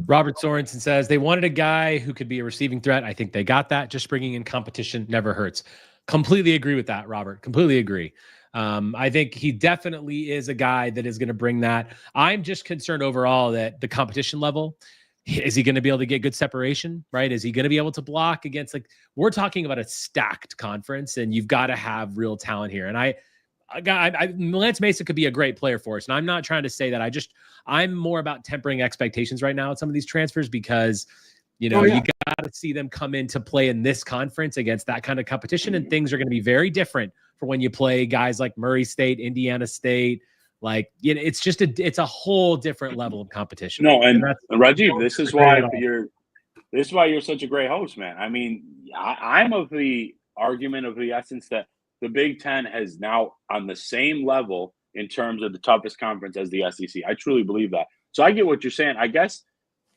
Robert Sorensen says they wanted a guy who could be a receiving threat. I think they got that. Just bringing in competition never hurts. Completely agree with that, Robert. Completely agree. I think he definitely is a guy that is going to bring that. I'm just concerned overall that the competition level, is he going to be able to get good separation, right? Is he going to be able to block against, like, we're talking about a stacked conference, and you've got to have real talent here. And Lance Mason could be a great player for us. And I'm not trying to say that. I'm more about tempering expectations right now at some of these transfers because, you got to see them come in to play in this conference against that kind of competition. And things are going to be very different for when you play guys like Murray State, Indiana State. Like, it's a whole different level of competition. No, and Rajeev, this is why you're such a great host, man. I mean, I'm of the argument of the essence that the Big Ten has now on the same level in terms of the toughest conference as the SEC. I truly believe that. So I get what you're saying. I guess,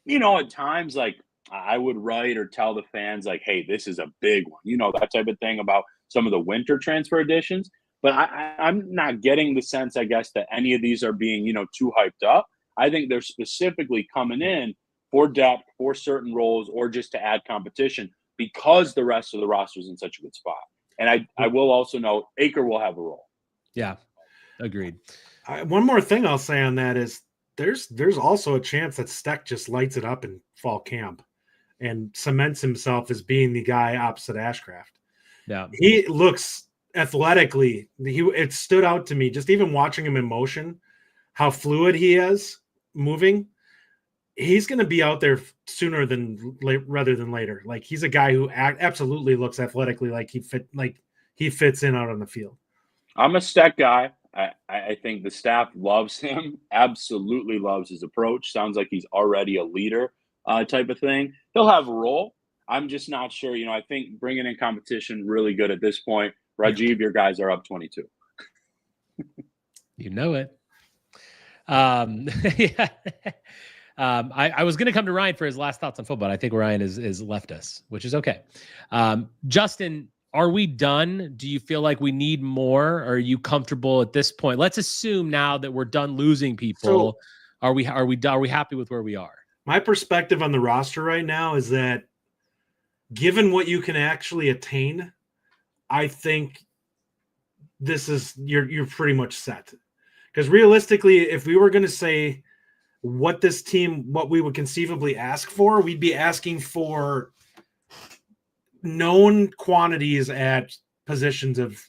at times, like, I would write or tell the fans, like, hey, this is a big one, that type of thing about some of the winter transfer additions. But I'm not getting the sense, I guess, that any of these are being, too hyped up. I think they're specifically coming in for depth, for certain roles, or just to add competition because the rest of the roster is in such a good spot. And I will also note Aker will have a role. Yeah, agreed. One more thing I'll say on that is there's also a chance that Steck just lights it up in fall camp and cements himself as being the guy opposite Ashcraft. Yeah, he looks athletically. It stood out to me just even watching him in motion, how fluid he is moving. He's going to be out there sooner rather than later. Like, he's a guy who absolutely looks athletically like he fits in out on the field. I'm a Steck guy. I think the staff loves him, absolutely loves his approach. Sounds like he's already a leader type of thing. He'll have a role. I'm just not sure. I think bringing in competition really good at this point. Rajeev, your guys are up 22. You know it. Yeah. I was going to come to Ryan for his last thoughts on football. I think Ryan is left us, which is okay. Justin, are we done? Do you feel like we need more? Or are you comfortable at this point? Let's assume now that we're done losing people. So, are we happy with where we are? My perspective on the roster right now is that given what you can actually attain, I think this is you're pretty much set. Because realistically, if we were going to say what we would conceivably ask for, we'd be asking for known quantities at positions of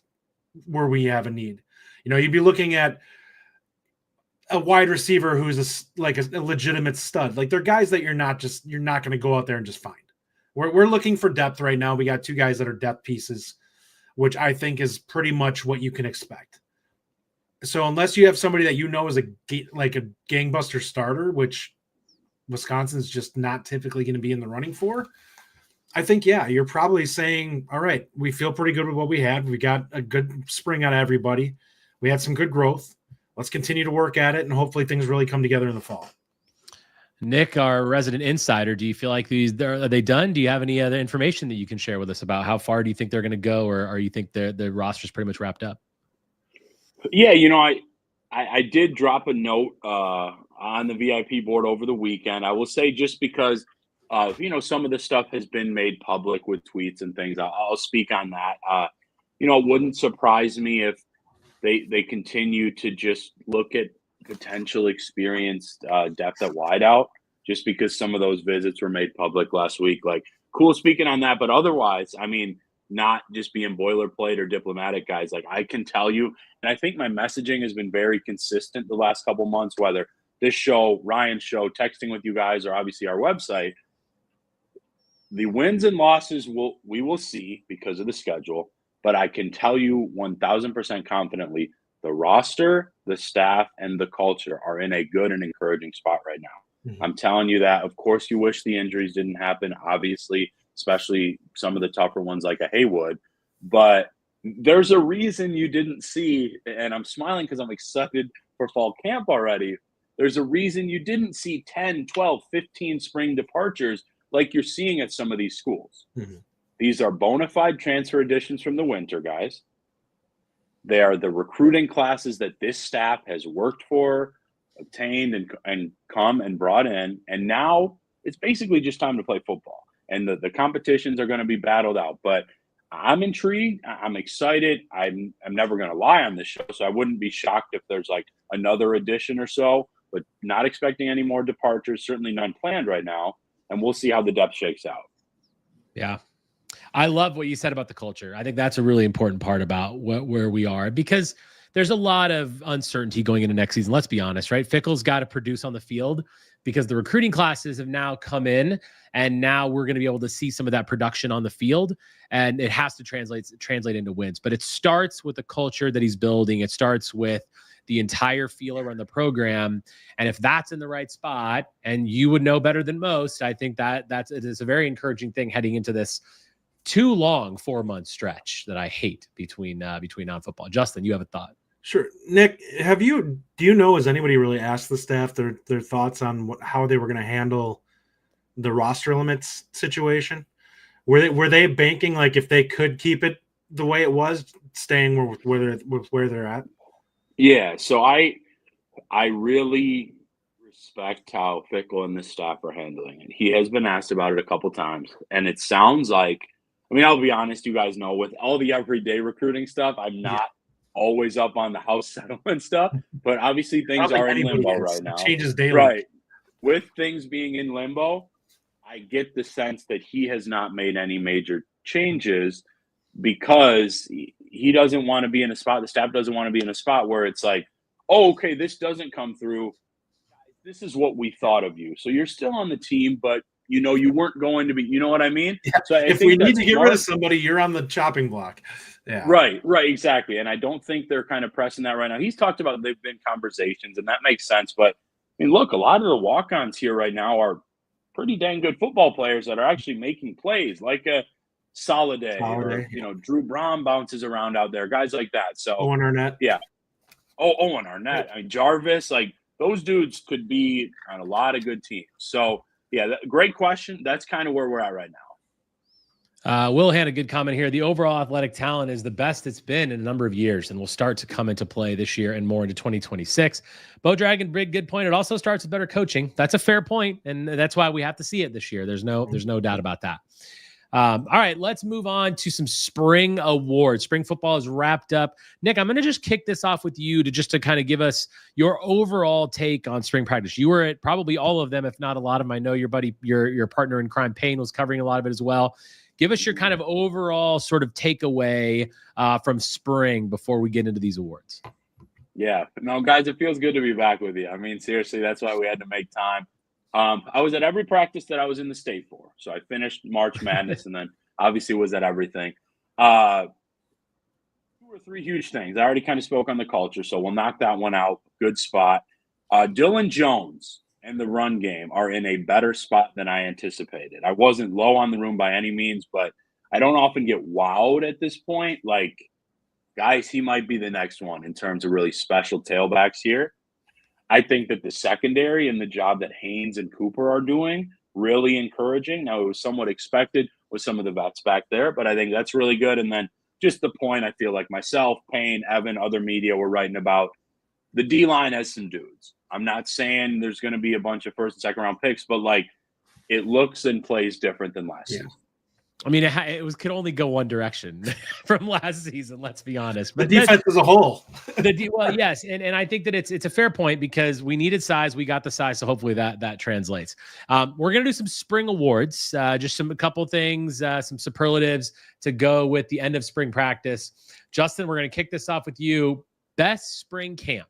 where we have a need. You'd be looking at a wide receiver who's a legitimate stud. Like, they're guys that you're not going to go out there and just find. We're looking for depth right now. We got two guys that are depth pieces, which I think is pretty much what you can expect. So unless you have somebody that is a gangbuster starter, which Wisconsin's just not typically going to be in the running for, I think, you're probably saying, all right, we feel pretty good with what we had. We got a good spring out of everybody. We had some good growth. Let's continue to work at it, and hopefully things really come together in the fall. Nick, our resident insider, do you feel like are they done? Do you have any other information that you can share with us about how far do you think they're going to go, or you think the roster's pretty much wrapped up? Yeah, I did drop a note on the VIP board over the weekend. I will say, just because some of the stuff has been made public with tweets and things, I'll speak on that. It wouldn't surprise me if they continue to just look at potential experienced depth at wideout, just because some of those visits were made public last week. Like, cool speaking on that, but otherwise, I mean, not just being boilerplate or diplomatic, guys. Like, I can tell you, and I think my messaging has been very consistent the last couple months, whether this show, Ryan's show, texting with you guys, or obviously our website. The wins and losses we will see because of the schedule, but I can tell you 1,000% confidently, the roster, the staff, and the culture are in a good and encouraging spot right now. Mm-hmm. I'm telling you that. Of course, you wish the injuries didn't happen, obviously, especially some of the tougher ones like a Heywood. But there's a reason you didn't see, and I'm smiling because I'm excited for fall camp already. There's a reason you didn't see 10, 12, 15 spring departures like you're seeing at some of these schools. Mm-hmm. These are bona fide transfer additions from the winter, guys. They are the recruiting classes that this staff has worked for obtained and come and brought in. And now it's basically just time to play football. And the competitions are going to be battled out. But I'm intrigued. I'm excited. I'm never going to lie on this show, so I wouldn't be shocked if there's like another edition or so, but not expecting any more departures, certainly none planned right now. And we'll see how the depth shakes out. Yeah. I love what you said about the culture. I think that's a really important part about where we are, because there's a lot of uncertainty going into next season. Let's be honest, right? Fickell's got to produce on the field because the recruiting classes have now come in, and now we're going to be able to see some of that production on the field, and it has to translate into wins. But it starts with the culture that he's building. It starts with the entire feel around the program. And if that's in the right spot, and you would know better than most, I think it is a very encouraging thing heading into this too long 4-month stretch that I hate between non-football. Justin, you have a thought? Sure. Nick, do you know, has anybody really asked the staff their thoughts on how they were going to handle the roster limits situation? Were they banking, like, if they could keep it the way it was, staying with where they're at? Yeah. So I really respect how Fickell and the staff are handling it. He has been asked about it a couple times, and it sounds like, I mean, I'll be honest, you guys know, with all the everyday recruiting stuff, I'm not always up on the house settlement stuff, but obviously things are in limbo right now. It changes daily. Right. With things being in limbo, I get the sense that he has not made any major changes because he doesn't want to be in a spot, the staff doesn't want to be in a spot where it's like, oh, okay, this doesn't come through. This is what we thought of you. So you're still on the team, but you weren't going to be, you know what I mean? Yeah. So if we need to get rid of somebody, you're on the chopping block. Yeah. Right, exactly. And I don't think they're kind of pressing that right now. He's talked about they've been conversations, and that makes sense. But I mean, look, a lot of the walk-ons here right now are pretty dang good football players that are actually making plays, like a Soliday. Or, Drew Braun bounces around out there, guys like that. So Owen Arnett. Yeah. Oh, Owen Arnett. I mean, Jarvis, like those dudes could be on a lot of good teams. So yeah, great question. That's kind of where we're at right now. Will had a good comment here. The overall athletic talent is the best it's been in a number of years and will start to come into play this year and more into 2026. Bo Dragon, big good point. It also starts with better coaching. That's a fair point, and that's why we have to see it this year. There's no doubt about that. All right, let's move on to some spring awards. Spring football is wrapped up. Nick, I'm going to just kick this off with you to kind of give us your overall take on spring practice. You were at probably all of them, if not a lot of them. I know your buddy, your partner in crime, Payne, was covering a lot of it as well. Give us your kind of overall sort of takeaway from spring before we get into these awards. Yeah. No, guys, it feels good to be back with you. I mean, seriously, that's why we had to make time. I was at every practice that I was in the state for. So I finished March Madness and then obviously was at everything. 2 or 3 huge things. I already kind of spoke on the culture, so we'll knock that one out. Good spot. Dylan Jones and the run game are in a better spot than I anticipated. I wasn't low on the room by any means, but I don't often get wowed at this point. Like, guys, he might be the next one in terms of really special tailbacks here. I think that the secondary and the job that Haynes and Cooper are doing, really encouraging. Now, it was somewhat expected with some of the vets back there, but I think that's really good. And then just the point, I feel like myself, Payne, Evan, other media were writing about, the D-line has some dudes. I'm not saying there's going to be a bunch of first and second round picks, but like it looks and plays different than last season. I mean, could only go one direction from last season. Let's be honest. But the defense as a whole. Well, yes, and I think that it's a fair point because we needed size, we got the size, so hopefully that translates. We're gonna do some spring awards, just a couple things, some superlatives to go with the end of spring practice. Justin, we're gonna kick this off with you. Best spring camp.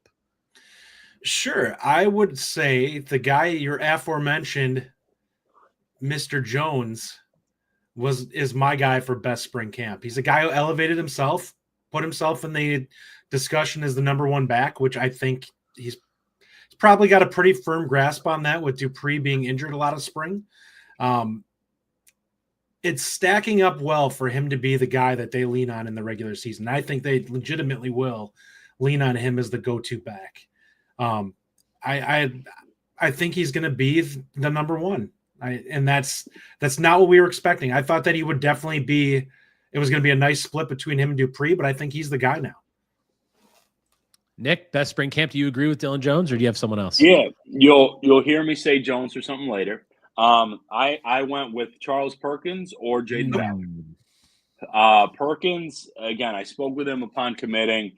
Sure, I would say the guy your aforementioned, Mr. Jones, is my guy for best spring camp. He's a guy who elevated himself, put himself in the discussion as the number 1 back, which I think he's probably got a pretty firm grasp on that with Dupree being injured a lot of spring. It's stacking up well for him to be the guy that they lean on in the regular season. I think they legitimately will lean on him as the go-to back. I think he's going to be the number 1. And that's not what we were expecting. I thought that he would definitely be. It was going to be a nice split between him and Dupree, but I think he's the guy now. Nick, best spring camp. Do you agree with Dylan Jones, or do you have someone else? Yeah, you'll hear me say Jones or something later. I went with Charles Perkins or Jaden Ballard. Perkins, again, I spoke with him upon committing.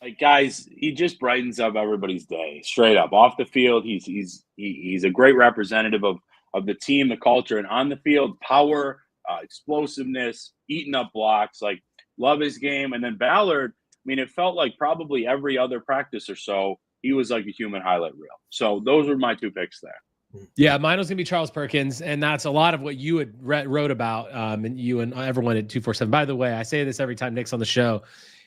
Like, guys, he just brightens up everybody's day. Straight up, off the field, he's a great representative of the team, the culture, and on the field, power, explosiveness, eating up blocks. Like, love his game. And then Ballard, I mean, it felt like probably every other practice or so, he was like a human highlight reel. So those were my 2 picks there. Yeah, mine was going to be Charles Perkins, and that's a lot of what you had wrote about, and you and everyone at 247. By the way, I say this every time Nick's on the show.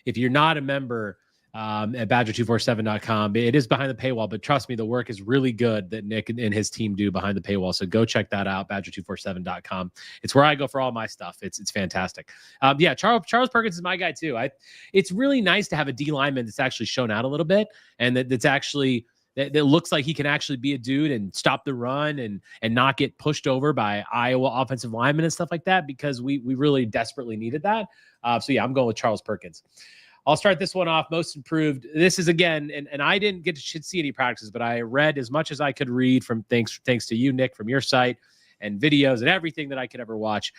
If you're not a member at badger247.com, it is behind the paywall, but trust me, the work is really good that Nick and his team do behind the paywall. So go check that out, badger247.com. It's where I go for all my stuff. It's fantastic. Yeah, Charles Perkins is my guy too. It's really nice to have a D lineman that's actually shown out a little bit, and that's actually that looks like he can actually be a dude and stop the run and not get pushed over by Iowa offensive linemen and stuff like that, because we really desperately needed that. So yeah, I'm going with Charles Perkins. I'll start this one off. Most improved. This is, again, and I didn't get to see any practices, but I read as much as I could read from thanks to you, Nick, from your site and videos and everything that I could ever watch.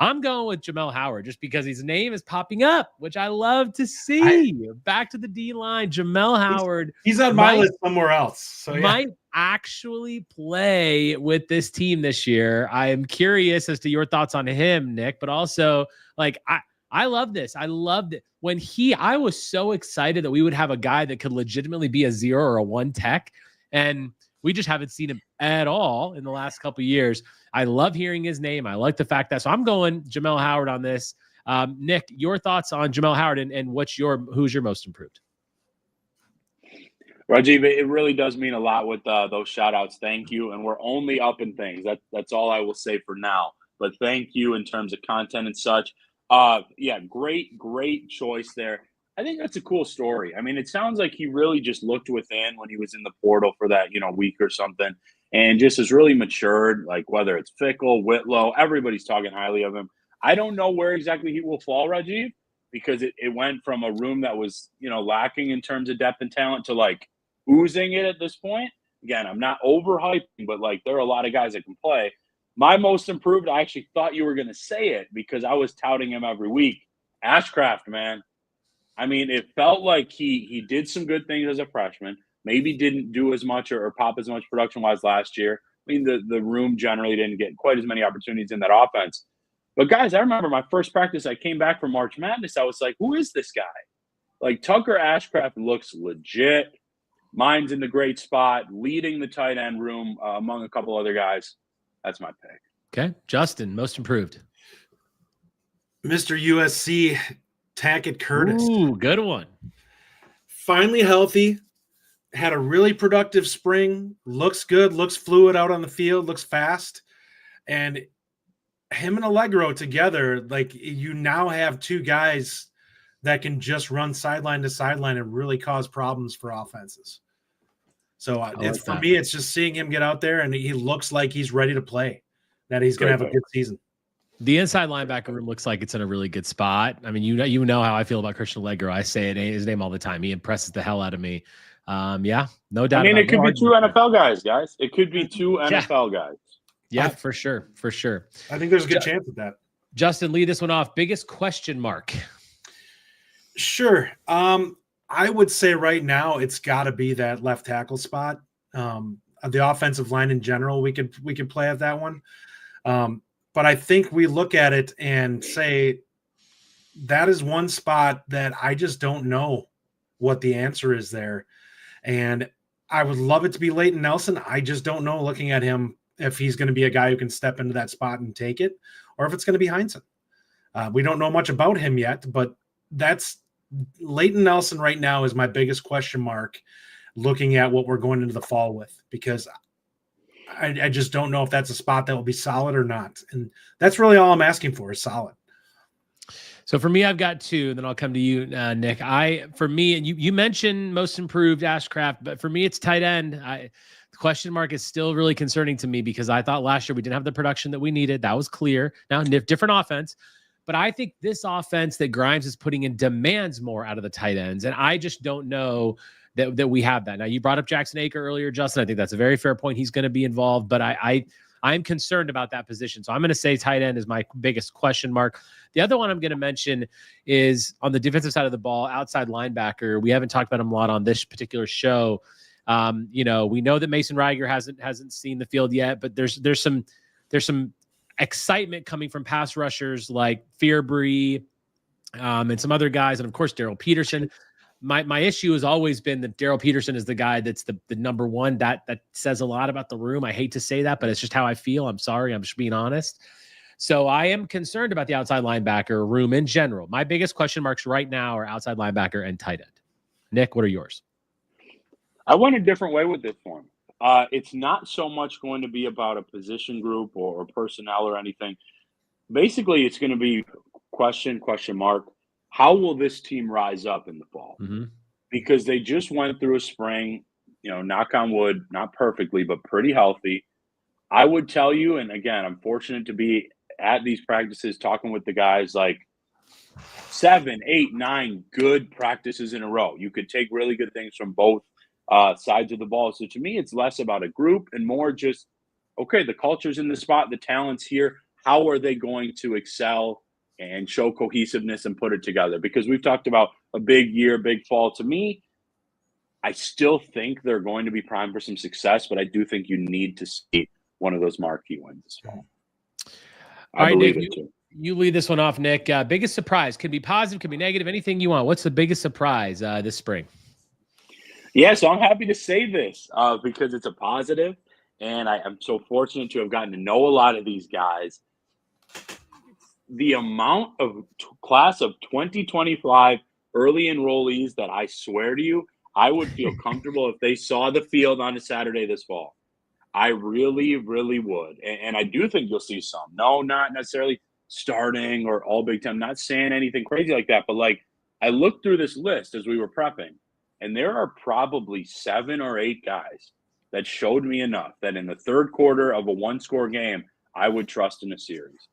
I'm going with Jamel Howard just because his name is popping up, which I love to see. Back to the D line, Jamel Howard. He's on my list somewhere else. So yeah. Might actually play with this team this year. I am curious as to your thoughts on him, Nick, but also like I love this. I loved it. I was so excited that we would have a guy that could legitimately be a 0 or a 1 tech. And we just haven't seen him at all in the last couple of years. I love hearing his name. I like the fact that, so I'm going Jamel Howard on this. Nick, your thoughts on Jamel Howard and who's your most improved? Rajeev, it really does mean a lot with those shout outs. Thank you. And we're only up in things. That's all I will say for now. But thank you in terms of content and such. Yeah, great choice there. I think that's a cool story. I mean, it sounds like he really just looked within when he was in the portal for that, week or something, and just has really matured, like whether it's Fickell, Whitlow, everybody's talking highly of him. I don't know where exactly he will fall, Rajeev, because it went from a room that was, lacking in terms of depth and talent to like oozing it at this point. Again, I'm not overhyping, but like there are a lot of guys that can play. My most improved, I actually thought you were going to say it because I was touting him every week. Ashcraft, man. I mean, it felt like he did some good things as a freshman. Maybe didn't do as much or pop as much production-wise last year. I mean, the room generally didn't get quite as many opportunities in that offense. But, guys, I remember my first practice, I came back from March Madness. I was like, who is this guy? Like, Tucker Ashcraft looks legit. Mine's in the great spot, leading the tight end room among a couple other guys. That's my pick. Okay. Justin, most improved. Mr. USC, Tackett Curtis. Ooh, good one. Finally healthy. Had a really productive spring. Looks good. Looks fluid out on the field. Looks fast. And him and Allegro together, like you now have 2 guys that can just run sideline to sideline and really cause problems for offenses. So for me, it's just seeing him get out there and he looks like he's ready to play, that he's going to have a good season. The inside linebacker room looks like it's in a really good spot. I mean, you know how I feel about Christian Allegro. I say his name all the time. He impresses the hell out of me. Yeah, no doubt. I mean, it could be 2 NFL guys. It could be 2 NFL guys. Yeah, for sure. I think there's a good chance of that. Justin, lead this one off. Biggest question mark? Sure. I would say right now it's got to be that left tackle spot. The offensive line in general, we could play at that one. But I think we look at it and say that is one spot that I just don't know what the answer is there. And I would love it to be Leighton Nelson. I just don't know, looking at him, if he's going to be a guy who can step into that spot and take it, or if it's going to be Heinzen. We don't know much about him yet, but that's Leighton Nelson right now is my biggest question mark looking at what we're going into the fall with, because I just don't know if that's a spot that will be solid or not. And that's really all I'm asking for, is solid. So for me, I've got 2, and then I'll come to you, Nick. For me, and you mentioned most improved Ashcraft, but for me, it's tight end. The question mark is still really concerning to me because I thought last year we didn't have the production that we needed. That was clear. Now, different offense, But I think this offense that Grimes is putting in demands more out of the tight ends. And I just don't know that we have that. Now, you brought up Jackson Aker earlier, Justin. I think that's a very fair point. He's going to be involved, but I'm concerned about that position. So I'm going to say tight end is my biggest question mark. The other one I'm going to mention is on the defensive side of the ball, outside linebacker. We haven't talked about him a lot on this particular show. We know that Mason Reiger hasn't seen the field yet, but there's some excitement coming from pass rushers like Fearbury and some other guys, and of course Daryl Peterson. My issue has always been that Daryl Peterson is the guy that's the number one. That says a lot about the room. I hate to say that, but it's just how I feel. I'm sorry. I'm just being honest. So I am concerned about the outside linebacker room in general. My biggest question marks right now are outside linebacker and tight end. Nick, what are yours? I went a different way with this one. It's not so much going to be about a position group or personnel or anything. Basically, it's going to be question mark. How will this team rise up in the fall? Mm-hmm. Because they just went through a spring, knock on wood, not perfectly, but pretty healthy. I would tell you, and again, I'm fortunate to be at these practices talking with the guys like 7, 8, 9 good practices in a row. You could take really good things from both sides of the ball. So to me, it's less about a group and more just, okay, the culture's in the spot, the talent's here. How are they going to excel and show cohesiveness and put it together? Because we've talked about a big year, big fall. To me, I still think they're going to be primed for some success, but I do think you need to see one of those marquee wins this fall. All right, Nick, you lead this one off, Nick. Biggest surprise, could be positive, could be negative, anything you want. What's the biggest surprise this spring? Yeah, so I'm happy to say this because it's a positive, and I'm so fortunate to have gotten to know a lot of these guys. The amount of class of 2025 early enrollees that I swear to you, I would feel comfortable if they saw the field on a Saturday this fall. I really, really would. And I do think you'll see some. No, not necessarily starting or all Big Ten. Not saying anything crazy like that, but I looked through this list as we were prepping, and there are probably 7 or 8 guys that showed me enough that in the third quarter of a one-score game, I would trust in a series.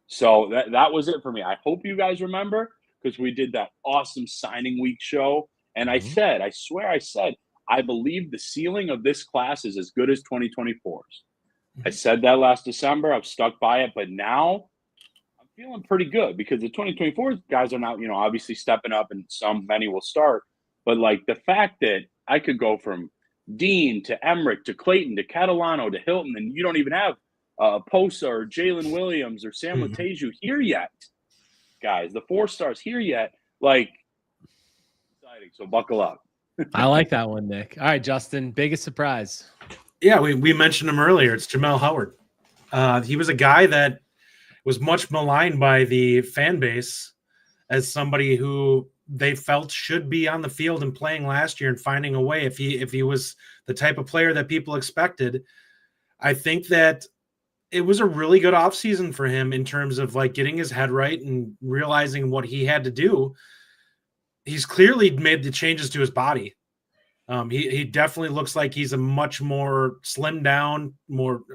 So that was it for me. I hope you guys remember, because we did that awesome signing week show. And I said, I swear I said, I believe the ceiling of this class is as good as 2024's. I said that last December. I've stuck by it. But now I'm feeling pretty good because the 2024 guys are now, obviously stepping up, and many will start. But the fact that I could go from Dean to Emmerich to Clayton to Catalano to Hilton, and you don't even have Posa or Jalen Williams or Sam Leteju here yet, guys. The 4 stars here yet. Exciting. So buckle up. I like that one, Nick. All right, Justin, biggest surprise. Yeah, we mentioned him earlier. It's Jamel Howard. He was a guy that was much maligned by the fan base as somebody who they felt should be on the field and playing last year and finding a way if he was the type of player that people expected. I think that it was a really good offseason for him in terms of getting his head right and realizing what he had to do. He's clearly made the changes to his body. He definitely looks like he's a much more slimmed down,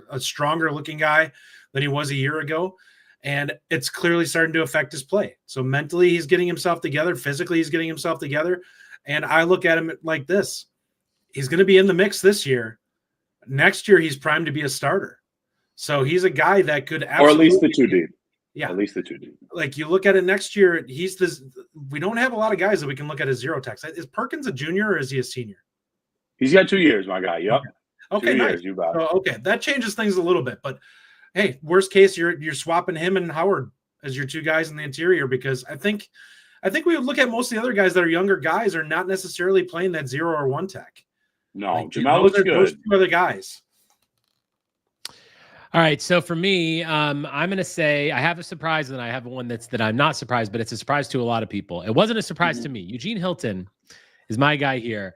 a stronger looking guy than he was a year ago. And it's clearly starting to affect his play. So mentally, he's getting himself together. Physically, he's getting himself together. And I look at him like this. He's going to be in the mix this year. Next year, he's primed to be a starter. So he's a guy that could absolutely – or at least the 2 deep. Yeah. At least the 2 deep. You look at it next year, we don't have a lot of guys that we can look at as zero techs. Is Perkins a junior or is he a senior? He's got 2 years, my guy. Yep. Okay, 2 nice. years, you bet. So, okay, that changes things a little bit. But, hey, worst case, you're swapping him and Howard as your 2 guys in the interior, because I think we would look at most of the other guys that are younger guys are not necessarily playing that 0 or 1 tech. No, Jamel looks good. Those 2 other guys. All right, so for me, I'm going to say I have a surprise, and I have one that I'm not surprised, but it's a surprise to a lot of people. It wasn't a surprise to me. Eugene Hilton is my guy here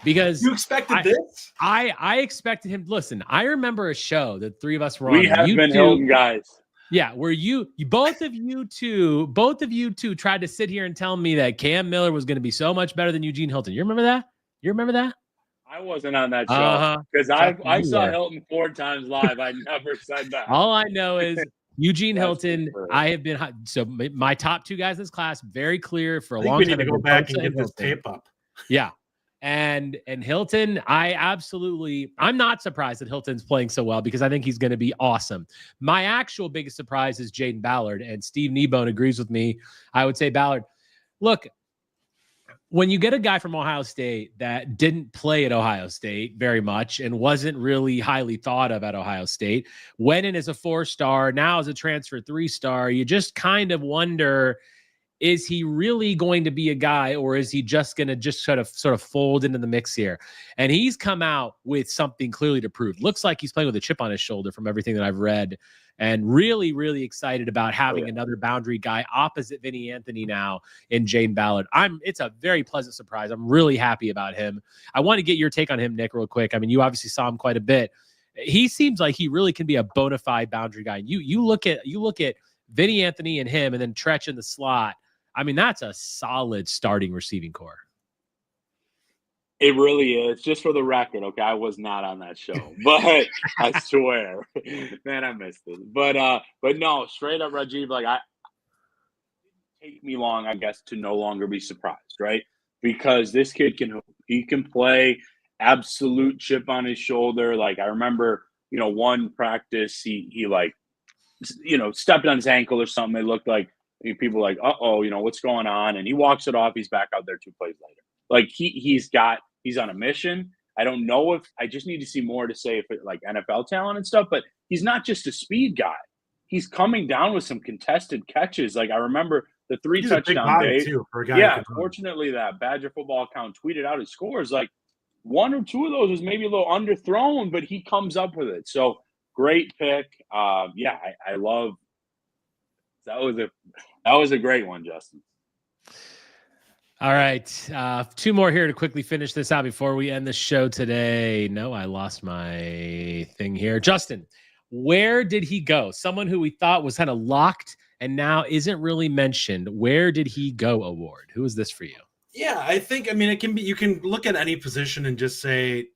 because you expected this. I expected him. Listen, I remember a show that 3 of us were on. We have been Hilton guys. Yeah, where both of you two tried to sit here and tell me that Cam Miller was going to be so much better than Eugene Hilton. You remember that? I wasn't on that show because I saw Hilton 4 times live. I never said that. All I know is Eugene That's Hilton. for sure. I have been so my top 2 guys in this class, very clear for a I think long we time. need to go back and get this tape up. Yeah. And Hilton, I'm not surprised that Hilton's playing so well because I think he's going to be awesome. My actual biggest surprise is Jaden Ballard, and Steve Kneebone agrees with me. I would say Ballard. Look, when you get a guy from Ohio State that didn't play at Ohio State very much and wasn't really highly thought of at Ohio State, went in as a 4-star, now as a transfer 3-star, you just kind of wonder, is he really going to be a guy, or is he just going to just sort of fold into the mix here? And he's come out with something clearly to prove. Looks like he's playing with a chip on his shoulder from everything that I've read, and really, really excited about having another boundary guy opposite Vinny Anthony now in Jaden Ballard. It's a very pleasant surprise. I'm really happy about him. I want to get your take on him, Nick, real quick. I mean, you obviously saw him quite a bit. He seems like he really can be a bona fide boundary guy. You look at Vinny Anthony and him, and then Tretch in the slot. I mean, that's a solid starting receiving core. It really is. Just for the record, okay, I was not on that show, but I swear, man, I missed it. But no, straight up, Rajeev, like it didn't take me long, I guess, to no longer be surprised, right? Because this kid can play, absolute chip on his shoulder. Like I remember, one practice, he like, stepped on his ankle or something. It looked like people were like, what's going on? And he walks it off. He's back out there 2 plays later. Like he's on a mission. I don't know if I just need to see more to say if it like NFL talent and stuff, but he's not just a speed guy. He's coming down with some contested catches. Like I remember the 3 touchdown day. Fortunately that Badger football account tweeted out his scores. Like 1 or 2 of those was maybe a little underthrown, but he comes up with it. So great pick. I love. That was a great one, Justin. All right. 2 more here to quickly finish this out before we end the show today. No, I lost my thing here. Justin, where did he go? Someone who we thought was kind of locked and now isn't really mentioned. Where did he go award? Who is this for you? Yeah, I think, it can be, you can look at any position and just say,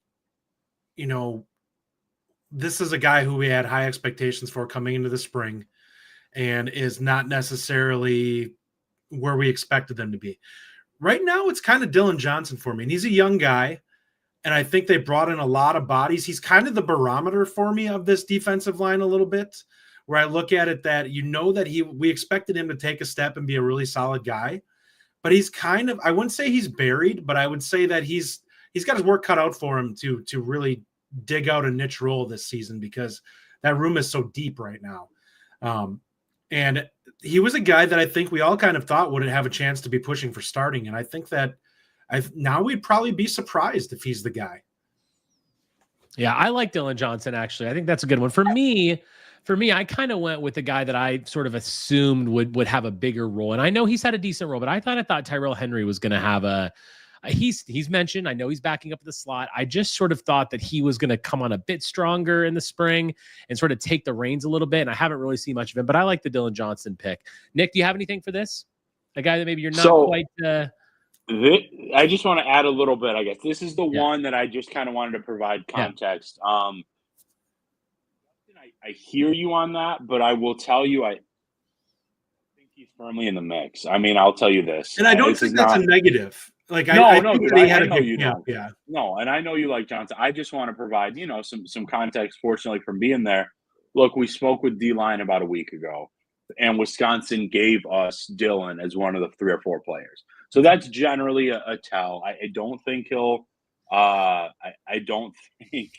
this is a guy who we had high expectations for coming into the spring and is not necessarily where we expected them to be. Right now, it's kind of Dylan Johnson for me, and he's a young guy, and I think they brought in a lot of bodies. He's kind of the barometer for me of this defensive line a little bit, where I look at it that that we expected him to take a step and be a really solid guy, but he's kind of, I wouldn't say he's buried, but I would say that he's got his work cut out for him to really dig out a niche role this season because that room is so deep right now. And he was a guy that I think we all kind of thought would have a chance to be pushing for starting. And I think that now we'd probably be surprised if he's the guy. Yeah, I like Dylan Johnson, actually. I think that's a good one. For me, I kind of went with the guy that I sort of assumed would have a bigger role. And I know he's had a decent role, but I thought Tyrell Henry was going to have he's mentioned, I know he's backing up the slot. I just sort of thought that he was going to come on a bit stronger in the spring and sort of take the reins a little bit. And I haven't really seen much of him, but I like the Dylan Johnson pick. Nick, do you have anything for this? A guy that maybe you're not quite. I just want to add a little bit, I guess. This is the one that I just kind of wanted to provide context. I hear you on that, but I will tell you, I think he's firmly in the mix. I mean, I'll tell you this. And I don't think that's a negative. Like, no, I no, think dude, that he had I know you don't. Yeah. No, and I know you like Johnson. I just want to provide, some context, fortunately, from being there. Look, we spoke with D-Line about a week ago, and Wisconsin gave us Dylan as one of the 3 or 4 players. So that's generally a tell. I don't think he'll I don't think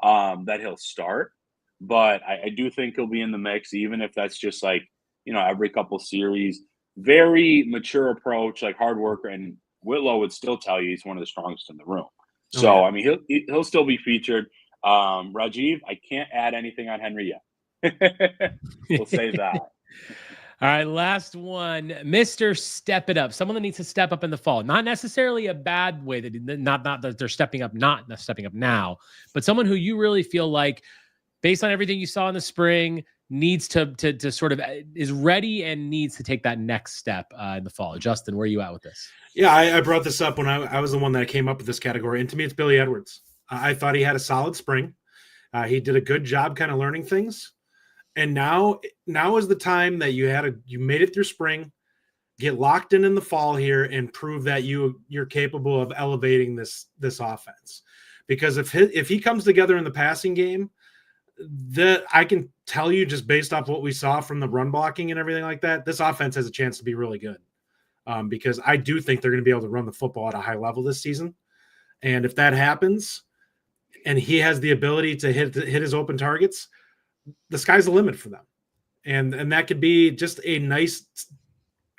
that he'll start, but I do think he'll be in the mix, even if that's just like, every couple series. Very mature approach, like hard worker, and Whitlow would still tell you he's one of the strongest in the room. So, I mean, he'll still be featured. Rajeev, I can't add anything on Henry yet. We'll say that. All right, last one, Mr. Step It Up. Someone that needs to step up in the fall. Not necessarily a bad way, not that they're stepping up, not stepping up now, but someone who you really feel like, based on everything you saw in the spring, needs to sort of is ready and needs to take that next step in the fall. Justin, where are you at with this? Yeah, I brought this up when I was the one that came up with this category. And to me, it's Billy Edwards. I thought he had a solid spring. He did a good job kind of learning things. And now is the time that you made it through spring, get locked in the fall here, and prove that you're capable of elevating this offense. Because if he comes together in the passing game, I can tell you just based off what we saw from the run blocking and everything like that, this offense has a chance to be really good. Because I do think they're going to be able to run the football at a high level this season. And if that happens and he has the ability to hit his open targets, the sky's the limit for them. And that could be just a nice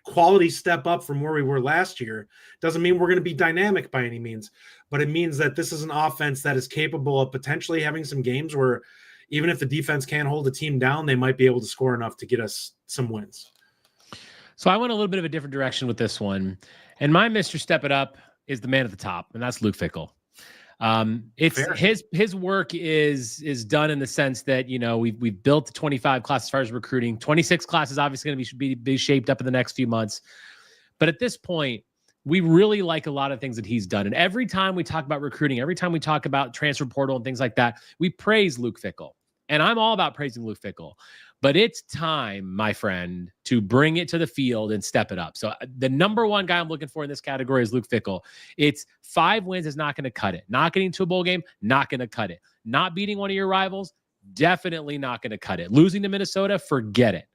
quality step up from where we were last year. Doesn't mean we're going to be dynamic by any means, but it means that this is an offense that is capable of potentially having some games where even if the defense can't hold a team down, they might be able to score enough to get us some wins. So I went a little bit of a different direction with this one. And my Mr. Step It Up is the man at the top, and that's Luke Fickell. It's fair. His work is done in the sense that, we've built the 25 class as far as recruiting. 26 classes obviously going to be shaped up in the next few months. But at this point, we really like a lot of things that he's done. And every time we talk about recruiting, every time we talk about transfer portal and things like that, we praise Luke Fickell. And I'm all about praising Luke Fickell. But it's time, my friend, to bring it to the field and step it up. So the number one guy I'm looking for in this category is Luke Fickell. It's 5 wins is not going to cut it. Not getting to a bowl game, not going to cut it. Not beating one of your rivals, definitely not going to cut it. Losing to Minnesota, forget it.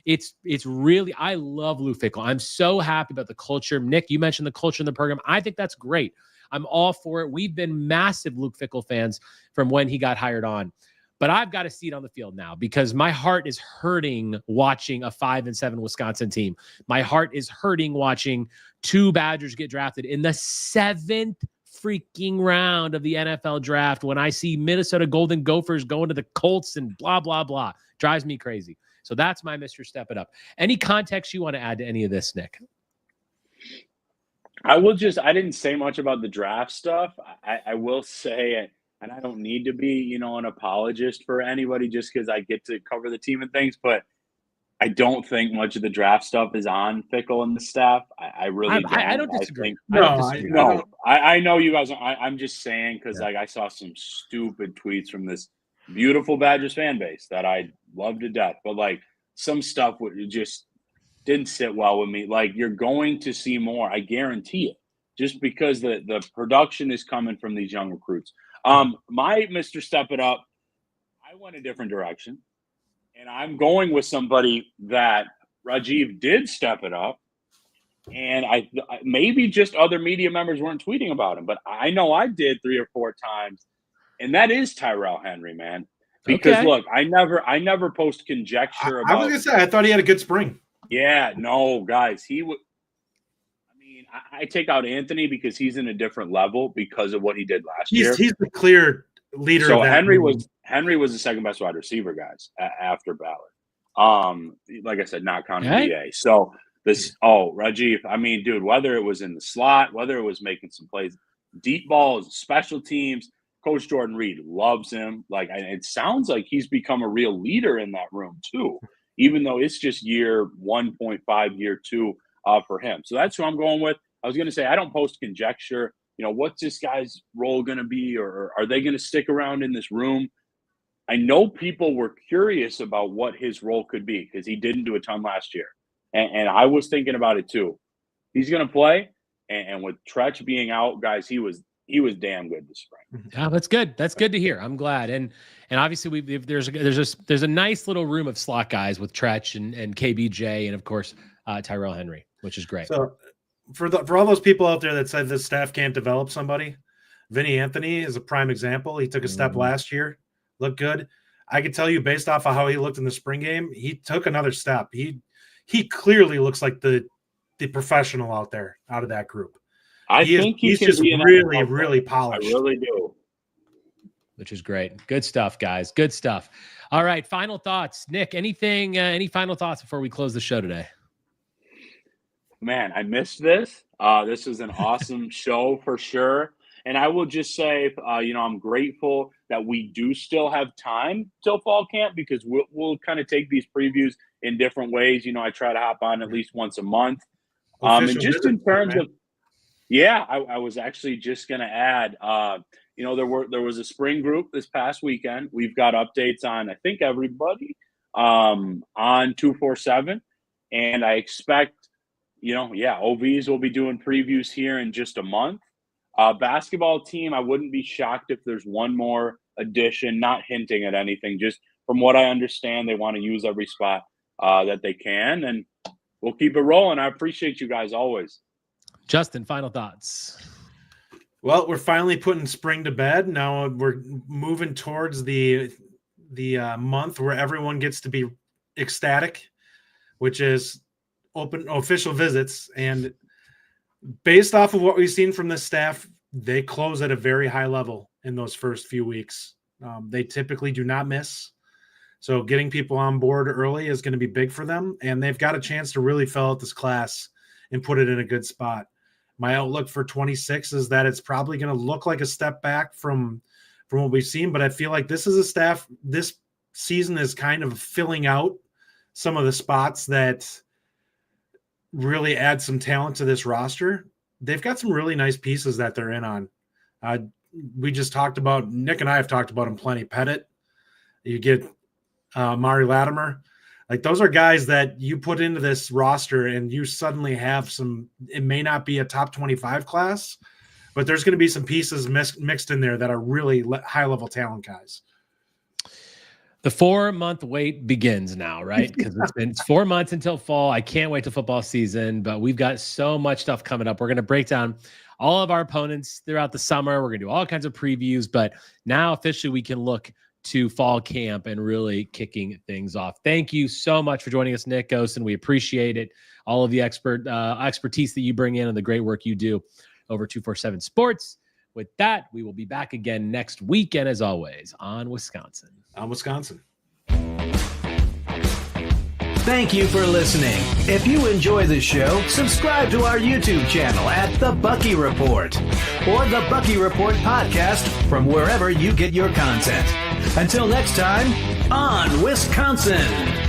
It's really, I love Luke Fickell. I'm so happy about the culture. Nick, you mentioned the culture in the program. I think that's great. I'm all for it. We've been massive Luke Fickell fans from when he got hired on. But I've got to see it on the field now because my heart is hurting watching a 5-7 Wisconsin team. My heart is hurting watching 2 Badgers get drafted in the 7th freaking round of the NFL draft when I see Minnesota Golden Gophers going to the Colts and blah, blah, blah. Drives me crazy. So that's my Mr. Step It Up. Any context you want to add to any of this, Nick? I didn't say much about the draft stuff. I will say, and I don't need to be, an apologist for anybody just because I get to cover the team and things, but I don't think much of the draft stuff is on Fickell and the staff. I really don't. I don't disagree. I know you guys. I'm just saying because I saw some stupid tweets from this beautiful Badgers fan base that I love to death, but some stuff just didn't sit well with me. You're going to see more. I guarantee it, just because the production is coming from these young recruits. My Mr. Step It Up, I went a different direction, and I'm going with somebody that Rajeev did step it up, and I maybe just other media members weren't tweeting about him, but I know I did 3 or 4 times, and that is Tyrell Henry, man. Because look, I never post conjecture about. I was gonna say I thought he had a good spring. Yeah, no, guys, he would. I take out Anthony because he's in a different level because of what he did last year. He's the clear leader. So Henry was the second best wide receiver, guys, after Ballard. Like I said, not counting BA. So Rajeev, dude, whether it was in the slot, whether it was making some plays, deep balls, special teams, Coach Jordan Reed loves him. It sounds like he's become a real leader in that room too, even though it's just year 1.5, year 2. For him. So that's who I'm going with. I was going to say, I don't post conjecture, what's this guy's role going to be, or are they going to stick around in this room? I know people were curious about what his role could be because he didn't do a ton last year. And I was thinking about it too. He's going to play. And with Tretch being out, guys, he was damn good this spring. Yeah, that's good. That's good to hear. I'm glad. And obviously there's a nice little room of slot guys with Tretch and KBJ and of course Tyrell Henry, which is great. So for all those people out there that said the staff can't develop somebody, Vinny Anthony is a prime example. He took a step last year, looked good. I can tell you based off of how he looked in the spring game, he took another step. He clearly looks like the professional out of that group. I think he's just really, really polished. I really do. Which is great. Good stuff, guys. Good stuff. All right. Final thoughts. Nick, any final thoughts before we close the show today? Man, I missed this. This is an awesome show for sure. And I will just say, I'm grateful that we do still have time till fall camp because we'll kind of take these previews in different ways. I try to hop on at least once a month. And just in terms of, I was actually just going to add, there was a spring group this past weekend. We've got updates on, I think, everybody on 247. And I expect, OVs will be doing previews here in just a month. Basketball team, I wouldn't be shocked if there's one more addition, not hinting at anything. Just from what I understand, they want to use every spot that they can. And we'll keep it rolling. I appreciate you guys always. Justin, final thoughts. Well, we're finally putting spring to bed. Now we're moving towards the month where everyone gets to be ecstatic, which is open official visits. And based off of what we've seen from this staff, they close at a very high level in those first few weeks. They typically do not miss. So getting people on board early is going to be big for them. And they've got a chance to really fill out this class and put it in a good spot. My outlook for 26 is that it's probably going to look like a step back from what we've seen, but I feel like this is a staff, this season is kind of filling out some of the spots that really add some talent to this roster. They've got some really nice pieces that they're in on. We just talked about, Nick and I have talked about him plenty. Pettit, you get Mari Latimer. Like, those are guys that you put into this roster and you suddenly have some, it may not be a top 25 class, but there's going to be some pieces mixed in there that are really high-level talent guys. The 4-month wait begins now, right? Because it's 4 months until fall. I can't wait to football season, but we've got so much stuff coming up. We're going to break down all of our opponents throughout the summer. We're going to do all kinds of previews, but now officially we can look to fall camp and really kicking things off. Thank you so much for joining us, Nick Osen. We appreciate it. All of the expertise that you bring in and the great work you do over 247 Sports. With that, we will be back again next weekend, as always, on Wisconsin. Thank you for listening. If you enjoy the show, subscribe to our YouTube channel at The Bucky Report or The Bucky Report Podcast from wherever you get your content. Until next time, on Wisconsin.